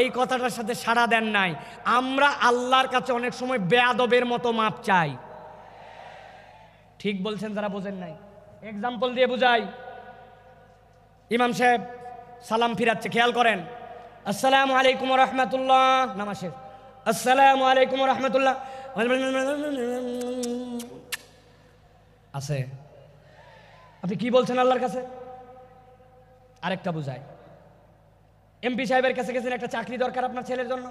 এই কথাটার সাথে সাড়া দেন নাই। আমরা আল্লাহর কাছে অনেক সময় বেয়াদবের মতো মাপ চাই। ঠিক বলছেন যারা বোঝেন নাই। এক্সাম্পল দিয়ে বুঝাই। ইমাম সাহেব সালাম ফিরাচ্ছে, খেয়াল করেন, আসসালামু আলাইকুম ওয়া রাহমাতুল্লাহ, নামাজ শেষ, আসসালামু আলাইকুম ওয়া রাহমাতুল্লাহ আছে। আপনি কি বলছেন আল্লাহর কাছে? আরেকটা বুঝাই। এমপি সাহেবের কাছে গেছেন, একটা চাকরি দরকার আপনার ছেলের জন্য,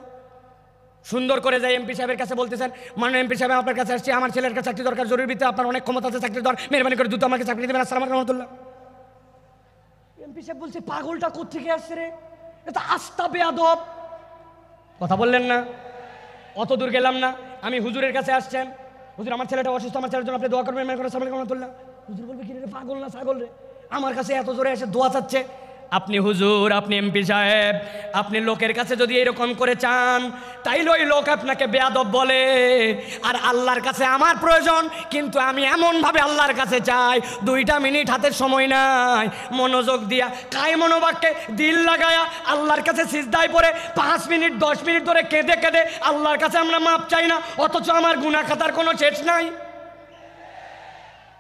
সুন্দর করে যাই এমপি সাহেবের কাছে বলতেছেন, মাননীয় এমপি সাহেব আপনার কাছে আসছি, আমার ছেলের কাছে চাকরি দরকার, জরুরি ভিত্তিতে, আপনার অনেক ক্ষমতা আছে, চাকরি দরকার, মেহরবানি করে দ্রুত আমাকে চাকরি দেবেন, আসসালামু আলাইকুম ওয়া রাহমাতুল্লাহ। এমপি সাহেব বলছে, পাগলটা কোত্থেকে আসছে রে, এটা আস্তা বেয়াদব। কথা বললেন না, অত দূর গেলাম না, আমি হুজুরের কাছে আসছেন, হুজুর আমার ছেলেটা অসুস্থ, আমার ছেলের জন্য আপনি দোয়া করবেন, মেহরবানি করে আসসালামু আলাইকুম ওয়া রাহমাতুল্লাহ। হুজুর বলবে, কি রে পাগল না ছাগল রে, আমার কাছে এত জোরে এসে দোয়া চাচ্ছে। আপনি হুজুর, আপনি এমপি সাহেব, আপনি লোকের কাছে যদি এরকম করে চান, তাইলে ওই লোক আপনাকে বেয়াদব বলে। আর আল্লাহর কাছে আমার প্রয়োজন, কিন্তু আমি এমনভাবে আল্লাহর কাছে চাই, 2টা মিনিট হাতের সময় নাই, মনোযোগ দিয়া কায় মনোবাক্যে দিল লাগায়া আল্লাহর কাছে সিজদায় পড়ে 5 মিনিট 10 মিনিট ধরে কেঁদে কেঁদে আল্লাহর কাছে আমরা মাপ চাই না, অথচ আমার গুনাহ খাতার কোনো শেষ নাই।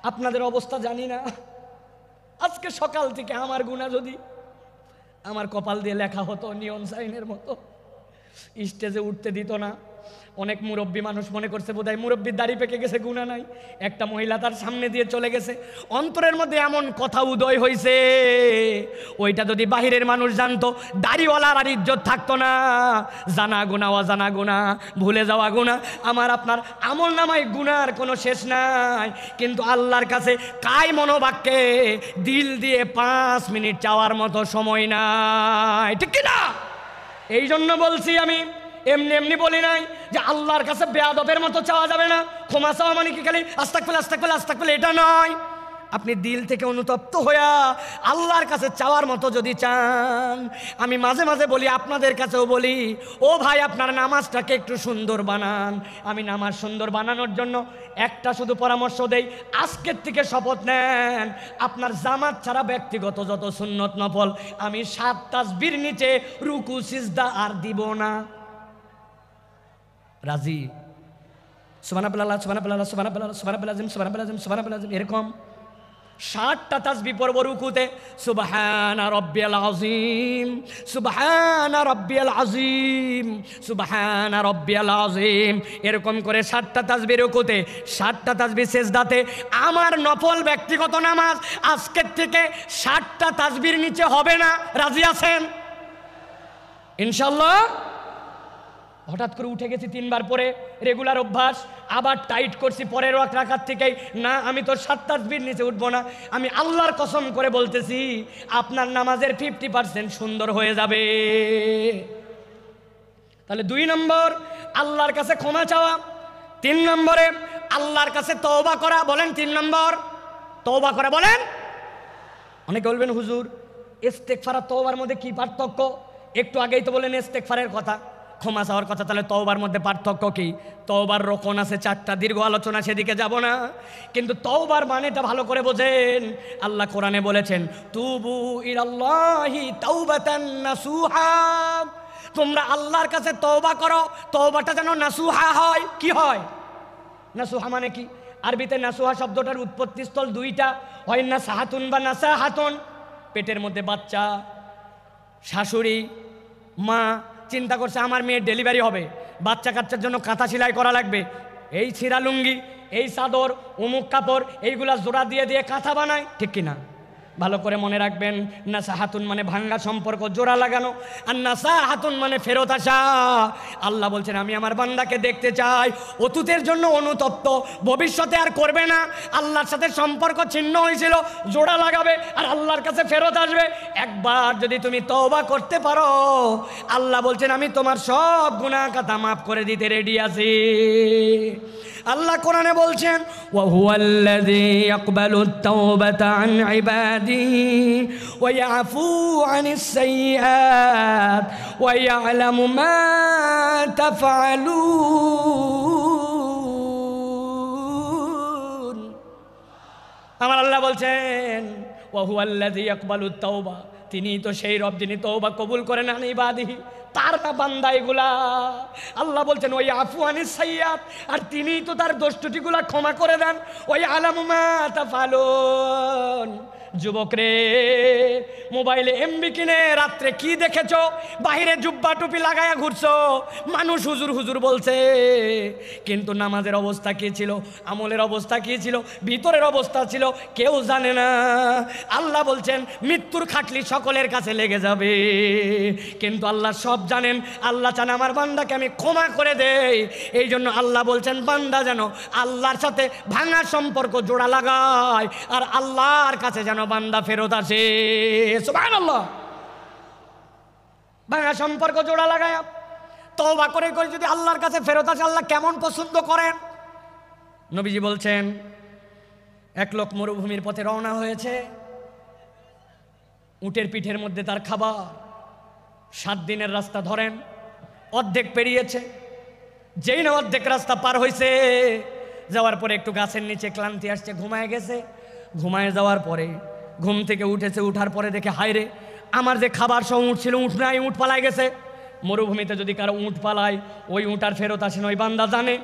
আপনাদের অবস্থা জানি না। আজকে সকাল থেকে আমার গুনাহ যদি আমার কপাল দিয়ে লেখা হতো নিয়ন সাইনের মতো, স্টেজে উঠতে দিত না। অনেক মুরব্বী মানুষ মনে করছে বোধহয় মুরব্বীর দাড়ি পেকে গেছে, গুনাহ নাই। একটা মহিলা তার সামনে দিয়ে চলে গেছে, অন্তরের মধ্যে এমন কথা উদয় হয়েছে, ওইটা যদি বাহিরের মানুষ জানতো, দাড়িওয়ালার আর ইজ্জত থাকতো না। জানা গুনাহ, অজানা গুনাহ, ভুলে যাওয়া গুনাহ, আমার আপনার আমল নামায় গুনার কোনো শেষ নাই। কিন্তু আল্লাহর কাছে কায় মনোবাক্যে দিল দিয়ে 5 মিনিট চাওয়ার মতো সময় নাই, ঠিক কিনা? এই জন্য বলছি আমি, এমনি এমনি বলি নাই যে আল্লাহর কাছে বেয়াদবের মতো চাওয়া যাবে না। ক্ষমা চাওয়া মানে কি খালি আস্তাগফিরুল্লাহ আস্তাগফিরুল্লাহ আস্তাগফিরুল্লাহ, এটা নয়। আপনি দিল থেকে অনুতপ্ত হইয়া আল্লাহর কাছে চাওয়ার মতো যদি চান, আমি মাঝে মাঝে বলি, আপনাদের কাছেও বলি, ও ভাই আপনার নামাজটাকে একটু সুন্দর বানান। আমি নামাজ সুন্দর বানানোর জন্য একটা শুধু পরামর্শ দেই, আজকের থেকে শপথ নেন, আপনার জামাত ছাড়া ব্যক্তিগত যত সুন্নত নফল আমি 7 তাসবির নিচে রুকু সিজদা আর দিব না। রাজি? সুবহানাল্লাহ সুবহানাল্লাহ সুবহানাল্লাহ সুবহানাল্লাহ সুবহানাল্লাহ সুবহানাল্লাহ, এরকম 60টা তাসবিহ পড়ব রুকুতে, সুবহানা রাব্বিয়াল আযীম সুবহানা রাব্বিয়াল আযীম সুবহানা রাব্বিয়াল আযীম, এরকম করে 60টা তাসবিহ রুকুতে, 60টা তাসবিহ সিজদাতে। আমার নফল ব্যক্তিগত নামাজ আজকের থেকে 60টা তাসবির নিচে হবে না। রাজি আছেন ইনশাআল্লাহ? হঠাৎ করে উঠে গেছি 3 বার পরে, রেগুলার অভ্যাস, আবার টাইট করছি পরের রাকাত থেকেই, না আমি তো 7 তাসবির নিচে উঠবো না। আমি আল্লাহর কসম করে বলতেছি, আপনার নামাজের 50% সুন্দর হয়ে যাবে। তাহলে 2 নম্বর আল্লাহর কাছে ক্ষমা চাওয়া, 3 নম্বরে আল্লাহর কাছে তওবা করা। বলেন 3 নম্বর তওবা করা। বলেন। অনেকে বলবেন হুজুর ইস্তেগফার আর তওবার মধ্যে কি পার্থক্য? একটু আগেই তো বলেন ইস্তেগফারের কথা, ক্ষমা চাওয়ার কথা, তাহলে তওবার মধ্যে পার্থক্য কি? তওবার রকম আছে 4টা, দীর্ঘ আলোচনা, সেদিকে যাব না। কিন্তু তওবার মানেটা ভালো করে বোঝেন। আল্লাহ কোরআনে বলেছেন, তুবু ইলাল্লাহি তাওবাতান নাসুহা, তোমরা আল্লাহর কাছে তওবা করো, তওবাটা যেন নাসুহা হয়। কি হয় নাসুহা মানে কি? আরবিতে নাসুহা শব্দটার উৎপত্তি স্থল 2টা, হয় নাসাহাতুন বা নাসাহাতুন। পেটের মধ্যে বাচ্চা, শাশুড়ি মা চিন্তা করছে আমার মেয়ের ডেলিভারি হবে, বাচ্চা কাচ্চার জন্য কাঁথা সেলাই করা লাগবে, এই ছিঁড়া লুঙ্গি, এই চাদর, অমুক কাপড়, এইগুলা জোড়া দিয়ে দিয়ে কাঁথা বানায়, ঠিক কিনা? ভালো করে মনে রাখবেন, নাসাহাতুন মানে ভাঙ্গা সম্পর্ক জোড়া লাগানো, আর নাসাহাতুন মানে ফেরত আসা। আল্লাহ বলছেন আমি আমার বান্দাকে দেখতে চাই অতীতের জন্য অনুতপ্ত, ভবিষ্যতে আর করবে না, আল্লাহর সাথে সম্পর্ক ছিন্ন হয়েছিল জোড়া লাগাবে আর আল্লাহর কাছে ফেরত আসবে। একবার যদি তুমি তওবা করতে পারো, আল্লাহ বলছেন আমি তোমার সব গুনাহ খাতা মাফ করে দিতে রেডি আছি। আল্লাহ কোরআনে বলছেন, ওয়া হুয়াল্লাযী ইয়াকবালুত তাওবাতা আন ইবাদিহি ওয়া ইয়াফু আনিস সাইয়্যাত ওয়া ইয়ালামু মা তাফআলুন। আমার আল্লাহ বলছেন, ওয়া হুয়াল্লাযী ইয়াকবালুত তাওবা, তিনি তো সেই রব যিনি তওবা কবুল করেন আন ইবাদিহি, তার না বান্দা এগুলা। আল্লাহ বলছেন ওই আফু আনিস সাইয়্যাত, আর তিনি তো তার দোষ ত্রুটিগুলা ক্ষমা করে দেন। ওই আলামু মা তাফআলুন। যুবক রে, মোবাইলে এমবি কিনে রাত্রে কি দেখেছো? বাহিরে জুব্বা টুপি লাগায়া ঘুরছো, মানুষ হুজুর হুজুর বলছে, কিন্তু নামাজের অবস্থা কি ছিল, আমলের অবস্থা কি ছিল, ভিতরের অবস্থা ছিল কেউ জানে না। আল্লাহ বলছেন মৃত্যুর খাটলি সকলের কাছে লেগে যাবে, কিন্তু আল্লাহ সব জানেন। আল্লাহ চান আমার বান্দাকে আমি ক্ষমা করে দেই। এই জন্য আল্লাহ বলছেন বান্দা যেন আল্লাহর সাথে ভাঙা সম্পর্ক জোড়া লাগায়, আর আল্লাহর কাছে যেন বান্দা ফেরত আসে। সুবহানাল্লাহ। ভাঙা সম্পর্ক জোড়া লাগায় তওবা করে করে যদি আল্লাহর কাছে ফেরত আসে, আল্লাহ কেমন পছন্দ করেন। নবীজি বলছেন, এক লোক মরুভূমির পথে রওনা হয়েছে, উটের পিঠের মধ্যে তার খাবার, 7 দিনের রাস্তা ধরেন, অর্ধেক পেরিয়েছে। যেই না অর্ধেক রাস্তা পার হয়েছে, যাওয়ার পরে একটু গাছের নিচে ক্লান্তি আসছে, ঘুমায় গেছে। ঘুমায় যাওয়ার পরে ঘুম থেকে উঠেছে, উঠার পরে দেখে হায় রে, আমার যে খাবার সব উঠ ছিল, উঠ নাই, উঠ পালায় গেছে। মরুভূমিতে যদি কারো উঠ পালায়, ওই উঠ আর ফেরত আসেন, ওই বান্দা জানে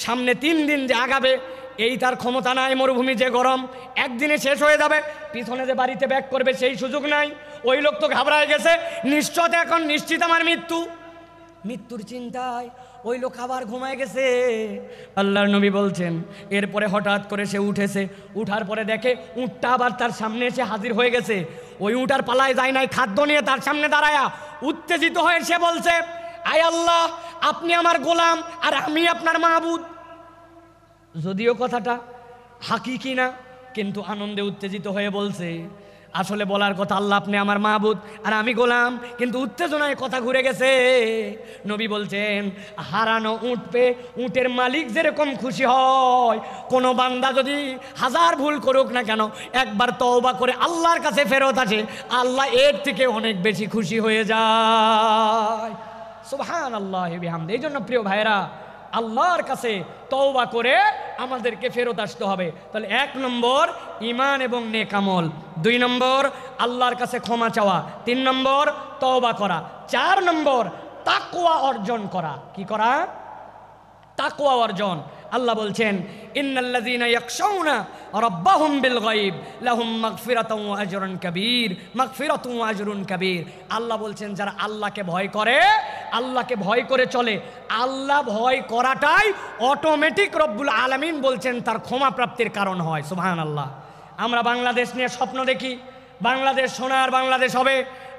সামনে 3 দিন যে আগাবে এই তার ক্ষমতা নাই। মরুভূমি যে গরম, একদিনে শেষ হয়ে যাবে, পিছনে যে বাড়িতে ব্যাক করবে সেই সুযোগ নাই। ওই লোক তো ঘাবড়ায় গেছে, নিশ্চয় এখন নিশ্চিত আমার মৃত্যু। মৃত্যুর চিন্তায় ওই লোক আবার ঘুমায় গেছে। আল্লাহর নবী বলছেন, এরপরে হঠাৎ করে সে উঠেছে, উঠার পরে দেখে উটটা আবার তার সামনে এসে হাজির হয়ে গেছে। ওই উটার পালায় যায় নাই, খাদ্য নিয়ে তার সামনে দাঁড়ায়া উত্তেজিত হয়ে সে বলছে, আয় আল্লাহ, আপনি আমার গোলাম আর আমি আপনার মাবুদ। যদিও কথাটা হাকিকি না, কিন্তু আনন্দে উত্তেজিত হয়ে বলছে, আসলে বলার কথা আল্লাহ আপনি আমার মাহবুদ আর আমি গোলাম, কিন্তু উত্তেজনায় কথা ঘুরে গেছে। নবী বলছেন হারানো উট পেয়ে উটের মালিক যেরকম খুশি হয়, কোনো বান্দা যদি হাজার ভুল করুক না কেন একবার তওবা করে আল্লাহর কাছে ফেরত আসে, আল্লাহ এর থেকে অনেক বেশি খুশি হয়ে যায়। সুবহানাল্লাহি ওয়া বিহামদিহি। এই জন্য প্রিয় ভাইরা, আল্লাহর কাছে তওবা করে আমাদেরকে ফেরত আসতে হবে। তাহলে 1 নম্বর ঈমান এবং নেক আমল, 2 নম্বর আল্লাহর কাছে ক্ষমা চাওয়া, 3 নম্বর তওবা করা, 4 নম্বর তাকওয়া অর্জন করা। কি করা? তাকওয়া অর্জন। আল্লাহ বলছেন ইন্নাল্লাযীনা ইয়াখশাউনা রাব্বাহুম বিল গায়ব লাহুম মাগফিরাতুন ওয়া আজরুন কাবীর, মাগফিরাতুন ওয়া আজরুন কাবীর। আল্লাহ বলছেন যারা আল্লাহকে ভয় করে, আল্লাহকে ভয় করে চলে, আল্লাহ ভয় করাটাই অটোমেটিক রব্বুল আলামিন বলছেন তার ক্ষমা প্রাপ্তির কারণ হয়। সুবহানাল্লাহ। আমরা বাংলাদেশ নিয়ে স্বপ্ন দেখি, বাংলাদেশ সোনার বাংলাদেশ হবে,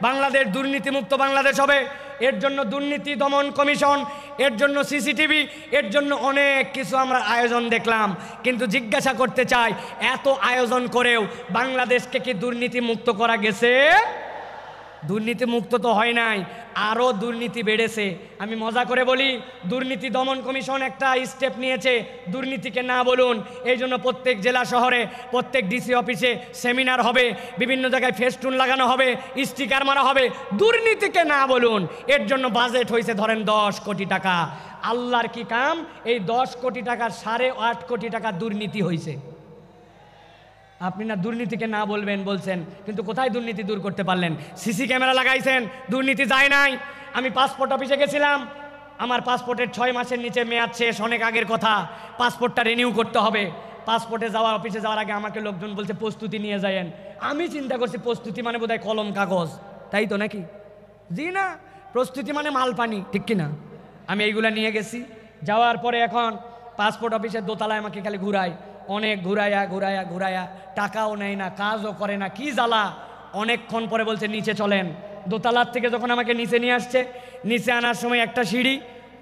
বাংলাদেশ দুর্নীতিমুক্ত বাংলাদেশ হবে। এর জন্য দুর্নীতি দমন কমিশন, এর জন্য সিসিটিভি, এর জন্য অনেক কিছু আমরা আয়োজন দেখলাম। কিন্তু জিজ্ঞাসা করতে চাই, এত আয়োজন করেও বাংলাদেশকে কি দুর্নীতি মুক্ত করা গেছে? দুর্নীতি মুক্ত তো হয় নাই, আরও দুর্নীতি বেড়েছে। আমি মজা করে বলি, দুর্নীতি দমন কমিশন একটা স্টেপ নিয়েছে, দুর্নীতিকে না বলুন। এই জন্য প্রত্যেক জেলা শহরে, প্রত্যেক ডিসি অফিসে সেমিনার হবে, বিভিন্ন জায়গায় ফেস্টুন লাগানো হবে, স্টিকার মারা হবে, দুর্নীতিকে না বলুন। এর জন্য বাজেট হয়েছে ধরেন 10 কোটি টাকা। আল্লাহর কি কাম, এই 10 কোটি টাকার 8.5 কোটি টাকা দুর্নীতি হয়েছে। আপনি না দুর্নীতিকে না বলবেন বলছেন, কিন্তু কোথায় দুর্নীতি দূর করতে পারলেন? সিসি ক্যামেরা লাগাইছেন, দুর্নীতি যায় নাই। আমি পাসপোর্ট অফিসে গেছিলাম, আমার পাসপোর্টের 6 মাসের নিচে মেয়াদ শেষ, অনেক আগের কথা। পাসপোর্টটা রিনিউ করতে হবে। পাসপোর্টে যাওয়া, অফিসে যাওয়ার আগে আমাকে লোকজন বলছে প্রস্তুতি নিয়ে যায়েন। আমি চিন্তা করছি প্রস্তুতি মানে বোধহয় কলম কাগজ, তাই তো নাকি? জি না, প্রস্তুতি মানে মাল পানি, ঠিক কিনা? আমি এইগুলা নিয়ে গেছি। যাওয়ার পরে এখন পাসপোর্ট অফিসের দোতলায় আমাকে খালি ঘুরায়, অনেক ঘুরাইয়া ঘুরাইয়া ঘুরাইয়া, টাকাও নেয় না, কাজও করে না, কি জ্বালা। অনেকক্ষণ পরে বলছে নিচে চলেন। দোতলার থেকে যখন আমাকে নিচে নিয়ে আসছে, নিচে আনার সময় একটা সিঁড়ি,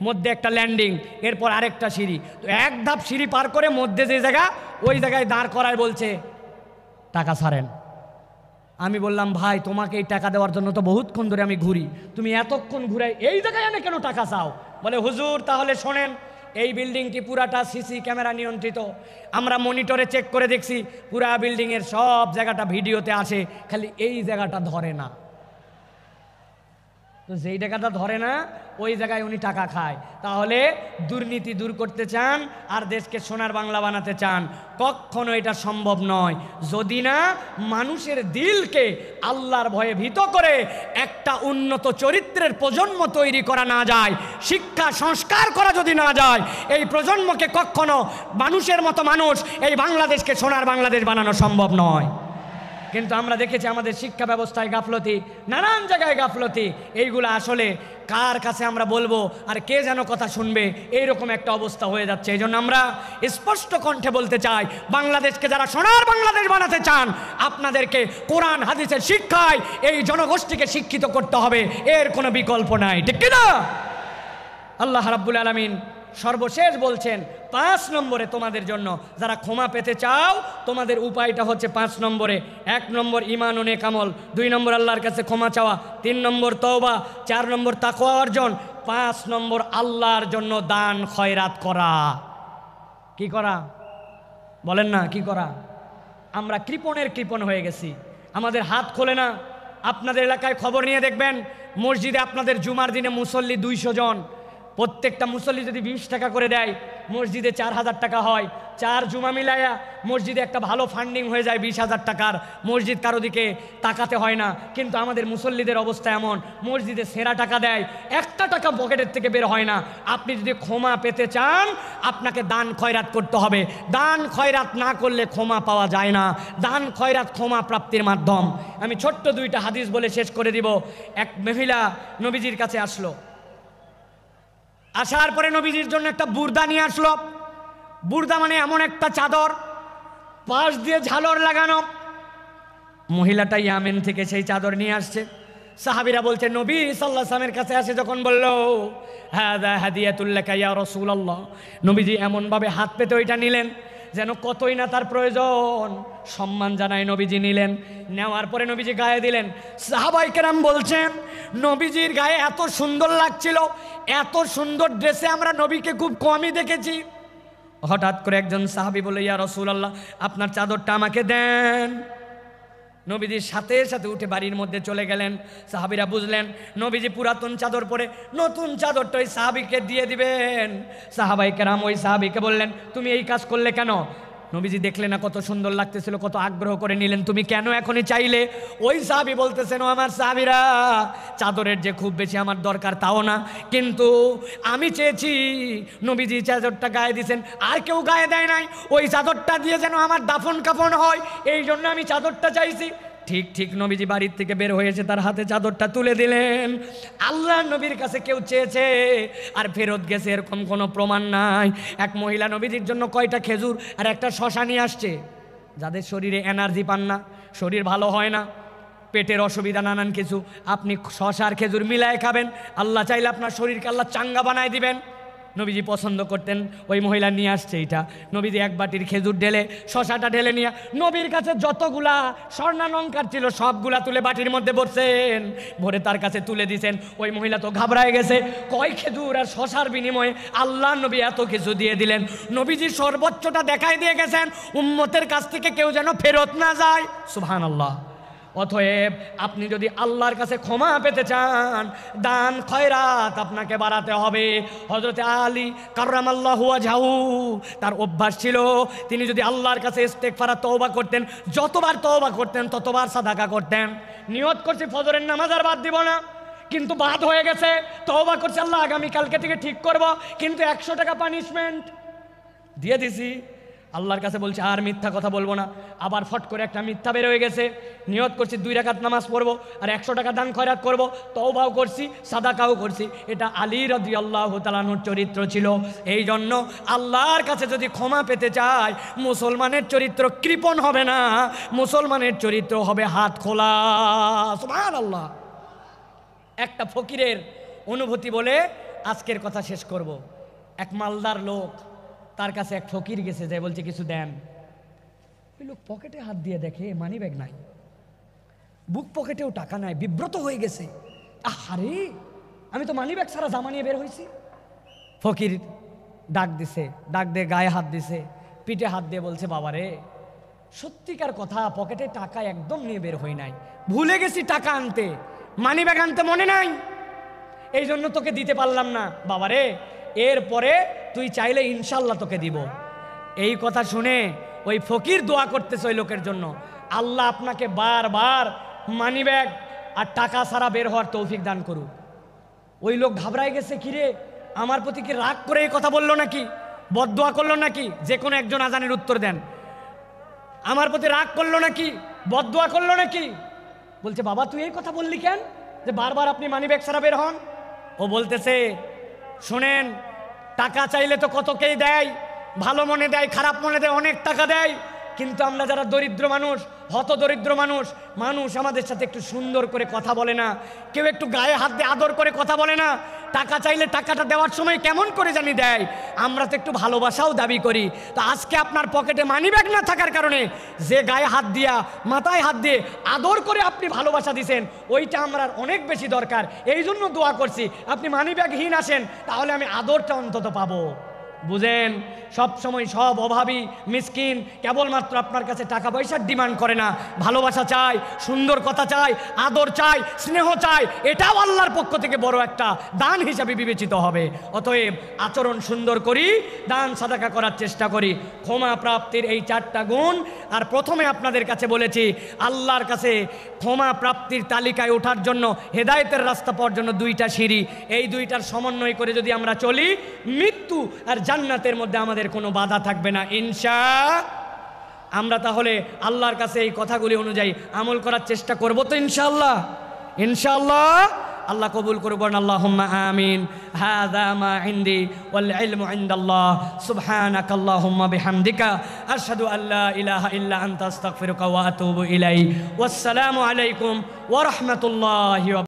মধ্যে একটা ল্যান্ডিং, এরপর আরেকটা সিঁড়ি। তো 1 ধাপ সিঁড়ি পার করে মধ্যে যে জায়গা, ওই জায়গায় দাঁড় করায় বলছে টাকা ছাড়েন। আমি বললাম ভাই তোমাকে এই টাকা দেওয়ার জন্য তো বহুতক্ষণ ধরে আমি ঘুরি, তুমি এতক্ষণ ঘুরাই এই জায়গায় এনে কেন টাকা চাও? বলে হুজুর তাহলে শোনেন, এই বিল্ডিংটি পুরাটা সিসি ক্যামেরা নিয়ন্ত্রিত। আমরা মনিটরে চেক করে দেখছি, পুরা বিল্ডিংয়ের সব জায়গাটা ভিডিওতে আসে, খালি এই জায়গাটা ধরে না। তো যেই জায়গাটা ধরে না ওই জায়গায় উনি টাকা খায়। তাহলে দুর্নীতি দূর করতে চান আর দেশকে সোনার বাংলা বানাতে চান, কখনো এটা সম্ভব নয় যদি না মানুষের দিলকে আল্লাহর ভয়ে ভীত করে একটা উন্নত চরিত্রের প্রজন্ম তৈরি করা না যায়, শিক্ষা সংস্কার করা যদি না যায়, এই প্রজন্মকে কখনো মানুষের মতো মানুষ এই বাংলাদেশকে সোনার বাংলাদেশ বানানো সম্ভব নয়। কিন্তু আমরা দেখেছি আমাদের শিক্ষা ব্যবস্থায় গাফলতি, নানান জায়গায় গাফলতি। এইগুলো আসলে কার কাছে আমরা বলবো আর কে যেন কথা শুনবে, এইরকম একটা অবস্থা হয়ে যাচ্ছে। এই জন্য আমরা স্পষ্ট কণ্ঠে বলতে চাই, বাংলাদেশকে যারা সোনার বাংলাদেশ বানাতে চান, আপনাদেরকে কোরআন হাদিসের শিক্ষায় এই জনগোষ্ঠীকে শিক্ষিত করতে হবে, এর কোনো বিকল্প নাই, ঠিক কিনা? আল্লাহ রাব্বুল আলামিন সর্বশেষ বলছেন 5 নম্বরে তোমাদের জন্য, যারা ক্ষমা পেতে চাও তোমাদের উপায়টা হচ্ছে 5 নম্বরে। 1 নম্বর ঈমান ও নেক আমল, 2 নম্বর আল্লাহর কাছে ক্ষমা চাওয়া, 3 নম্বর তওবা, 4 নম্বর তাকওয়া অর্জন, 5 নম্বর আল্লাহর জন্য দান খয়রাত করা। কি করা বলেন না, কি করা? আমরা কৃপণ হয়ে গেছি, আমাদের হাত খোলে না। আপনাদের এলাকায় খবর নিয়ে দেখবেন, মসজিদে আপনাদের জুমার দিনে মুসল্লি 200 জন, প্রত্যেকটা মুসল্লি যদি 20 টাকা করে দেয়, মসজিদে 4000 টাকা হয়। 4 জুমা মিলাইয়া মসজিদে একটা ভালো ফান্ডিং হয়ে যায় 20,000 টাকার। মসজিদ কারো দিকে তাকাতে হয় না। কিন্তু আমাদের মুসল্লিদের অবস্থা এমন, মসজিদে সেরা টাকা দেয়, 1 টাকা পকেটের থেকে বের হয় না। আপনি যদি ক্ষমা পেতে চান আপনাকে দান খয়রাত করতে হবে। দান খয়রাত না করলে ক্ষমা পাওয়া যায় না। দান খয়রাত ক্ষমা প্রাপ্তির মাধ্যম। আমি ছোট্ট 2টা হাদিস বলে শেষ করে দিব। এক মহিলা নবীজির কাছে আসলো, আসার পরে নবীজির জন্য একটা বুর্দা নিয়ে আসলো। বুর্দা মানে এমন একটা চাদর, পাশ দিয়ে ঝালর লাগানো। মহিলাটা ইয়ামেন থেকে সেই চাদর নিয়ে আসছে। সাহাবীরা বলছে নবী সাল্লাল্লাহু আলাইহি ওয়াসাল্লামের কাছে আসে যখন বলল হাযা হাদিয়াতুল লাকা ইয়া রাসূলুল্লাহ, নবীজি এমনভাবে হাত পেতে ওইটা নিলেন যেন কতই না তার প্রয়োজন। সম্মান জানায় নবীজি নিলেন, নেওয়ার পরে নবীজি গায়ে দিলেন। সাহাবায়ে কেরাম বলছেন নবীজির গায়ে এত সুন্দর লাগছিল, এত সুন্দর ড্রেসে আমরা নবীকে খুব কমই দেখেছি। হঠাৎ করে একজন সাহাবী বলে, ইয়া রাসূলুল্লাহ, আপনার চাদরটা আমাকে দেন। নবীজির সাথে সাথে উঠে বাড়ির মধ্যে চলে গেলেন। সাহাবীরা বুঝলেন নবীজি পুরাতন চাদর পরে নতুন চাদরটা ওই সাহাবীকে দিয়ে দিবেন। সাহাবায়ে কেরাম ওই সাহাবীকে বললেন, তুমি এই কাজ করলে কেন? নবীজি দেখলেন না কত সুন্দর লাগতেছিল, কত আগ্রহ করে নিলেন, তুমি কেন এখনই চাইলে? ওই সাহাবী বলতেছেন, ও আমার সাহাবীরা, চাদরের যে খুব বেশি আমার দরকার তাও না, কিন্তু আমি চেয়েছি নবীজি চাদরটা গায়ে দিয়েছেন, আর কেউ গায়ে দেয় নাই, ওই চাদরটা দিয়ে যেন আমার দাফন কাফন হয়, এই জন্য আমি চাদরটা চাইছি। ঠিক ঠিক নবীজি বাড়ির থেকে বের হয়েছে, তার হাতে চাদরটা তুলে দিলেন। আল্লাহ নবীর কাছে কেউ চেয়েছে আর ফেরত গেছে এরকম কোনো প্রমাণ নাই। এক মহিলা নবীজির জন্য কয়টা খেজুর আর একটা শশা নিয়ে আসছে। যাদের শরীরে এনার্জি পান না, শরীর ভালো হয় না, পেটের অসুবিধা নানান কিছু, আপনি শশা আর খেজুর মিলায় খাবেন, আল্লাহ চাইলে আপনার শরীরকে আল্লাহ চাঙ্গা বানায় দিবেন। নবীজি পছন্দ করতেন, ওই মহিলা নিয়ে আসছে এটা। নবীজি এক বাটির খেজুর ঢেলে শশাটা ঢেলে নিয়ে নবীর কাছে যতগুলা স্বর্ণালঙ্কার ছিল সবগুলা তুলে বাটির মধ্যে ভরছেন, ভরে তার কাছে তুলে দিয়েছেন। ওই মহিলা তো ঘাবড়ায় গেছে, কয় খেজুর আর শশার বিনিময়ে আল্লাহ নবী এত কিছু দিয়ে দিলেন। নবীজি সর্বোচ্চটা দেখাই দিয়ে গেছেন, উম্মতের কাছ থেকে কেউ যেন ফেরত না যায়। সুবহানাল্লাহ। অতএব আপনি যদি আল্লাহর কাছে ক্ষমা পেতে চান, দান খয়রাত আপনাকে বাড়াতে হবে। হযরতে আলী কাররামাল্লাহু ওয়াজহাহু, তার অভ্যাস ছিল তিনি যদি আল্লাহর কাছে ইস্তেগফার আর তওবা করতেন, যতবার তওবা করতেন ততবার সাদাকা করতেন। নিয়ত করছি ফজরের নামাজ আর বাদ দিব না, কিন্তু বাদ হয়ে গেছে। তওবা করছে, আল্লাহ আগামী কালকে থেকে ঠিক করব, কিন্তু 100 টাকা পানিশমেন্ট দিয়ে দিছি। আল্লাহর কাছে বলছে আর মিথ্যা কথা বলবো না, আবার ফট করে একটা মিথ্যা বের হয়ে গেছে। নিয়ত করছি 2 রাকাত নামাজ পড়বো আর 100 টাকা দান খয়রাত করব, তওবাও করছি, সাদাকাও করছি। এটা আলী রাদিয়াল্লাহু তাআলা আনহুর চরিত্র ছিল। এই জন্য আল্লাহর কাছে যদি ক্ষমা পেতে চায়, মুসলমানের চরিত্র কৃপণ হবে না, মুসলমানের চরিত্র হবে হাত খোলা। সুবহানাল্লাহ। একটা ফকিরের অনুভূতি বলে আজকের কথা শেষ করব। এক মালদার লোক, তার কাছে এক ফকির গেছে, যাই বলছে কিছু দেন। ওই লোক পকেটে হাত দিয়ে দেখে মানি ব্যাগ নাই, বুক পকেটেও টাকা নাই, বিব্রত হয়ে গেছে। আরে আমি তো মানি ব্যাগ ছাড়া জামা নিয়ে বের হয়েছি। ফকির ডাক দিছে, ডাক দিয়ে গায়ে হাত দিছে, পিঠে হাত দিয়ে বলছে, বাবারে সত্যিকার কথা, পকেটে টাকা একদম নিয়ে বের হই নাই, ভুলে গেছি টাকা আনতে, মানি ব্যাগ আনতে মনে নাই, এই জন্য তোকে দিতে পারলাম না। বাবারে এরপরে তুই চাইলে ইনশাল্লাহ তোকে দিব। এই কথা শুনে ওই ফকির দোয়া করতেছে ওই লোকের জন্য, আল্লাহ আপনাকে বারবার মানি ব্যাগ আর টাকা ছাড়া বের হওয়ার তৌফিক দান করুক। ওই লোক ঘাবড়ায় গেছে, কিরে আমার প্রতি কি রাগ করে এই কথা বললো নাকি, বদদোয়া করলো নাকি? যে কোনো একজন আজানের উত্তর দেন, আমার প্রতি রাগ করলো নাকি, বদদোয়া করলো নাকি? বলছে, বাবা তুই এই কথা বললি কেন যে বারবার আপনি মানি ব্যাগ ছাড়া বের হন? ও বলতেছে, শোনেন, টাকা চাইলে তো কতকেই দেয়, ভালো মনে দেয়, খারাপ মনে দেয়, অনেক টাকা দেয়, কিন্তু আমরা যারা দরিদ্র মানুষ, হত দরিদ্র মানুষ, মানুষ আমাদের সাথে একটু সুন্দর করে কথা বলে না, কেউ একটু গায়ে হাত দিয়ে আদর করে কথা বলে না, টাকা চাইলে টাকাটা দেওয়ার সময় কেমন করে জানি দেয়। আমরা তো একটু ভালোবাসাও দাবি করি। তো আজকে আপনার পকেটে মানি ব্যাগ না থাকার কারণে যে গায়ে হাত দিয়া, মাথায় হাত দিয়ে আদর করে আপনি ভালোবাসা দিছেন, ওইটা আমার অনেক বেশি দরকার। এই জন্য দোয়া করছি, আপনি মানি ব্যাগহীন আসেন, তাহলে আমি আদরটা অন্তত পাবো। বুঝেন, সব সময় সব অভাবী মিসকিন কেবলমাত্র আপনার কাছে টাকা পয়সার ডিমান্ড করে না, ভালোবাসা চায়, সুন্দর কথা চায়, আদর চায়, স্নেহ চায়, এটাও আল্লাহর পক্ষ থেকে বড় একটা দান হিসাবে বিবেচিত হবে। অতএব আচরণ সুন্দর করি, দান সাদাকা করার চেষ্টা করি। ক্ষমা প্রাপ্তির এই 4টা গুণ। আর প্রথমে আপনাদের কাছে বলেছি, আল্লাহর কাছে ক্ষমা প্রাপ্তির তালিকায় ওঠার জন্য, হেদায়েতের রাস্তা পাওয়ার জন্য 2টা সিঁড়ি। এই 2টার সমন্বয় করে যদি আমরা চলি, মৃত্যু আর জান্নাতের মধ্যে আমাদের কোনো বাধা থাকবে না ইনশাআল্লাহ। আমরা তাহলে আল্লাহর কাছে এই কথাগুলি অনুযায়ী আমল করার চেষ্টা করব তো ইনশাআল্লাহ। ইনশাআল্লাহ আল্লাহ কবুল করবেন। আল্লাহুম্মা আমিন। হাযা মা ইনদি ওয়াল ইলমু ইনদাল্লাহ। সুবহানাকাল্লাহুম্মা বিহামদিকা আশহাদু আল্লা ইলাহা ইল্লা আনতা আস্তাগফিরুকা ওয়া আতুবু ইলাইক। ওয়াসসালামু আলাইকুম ওয়া রাহমাতুল্লাহি ওয়া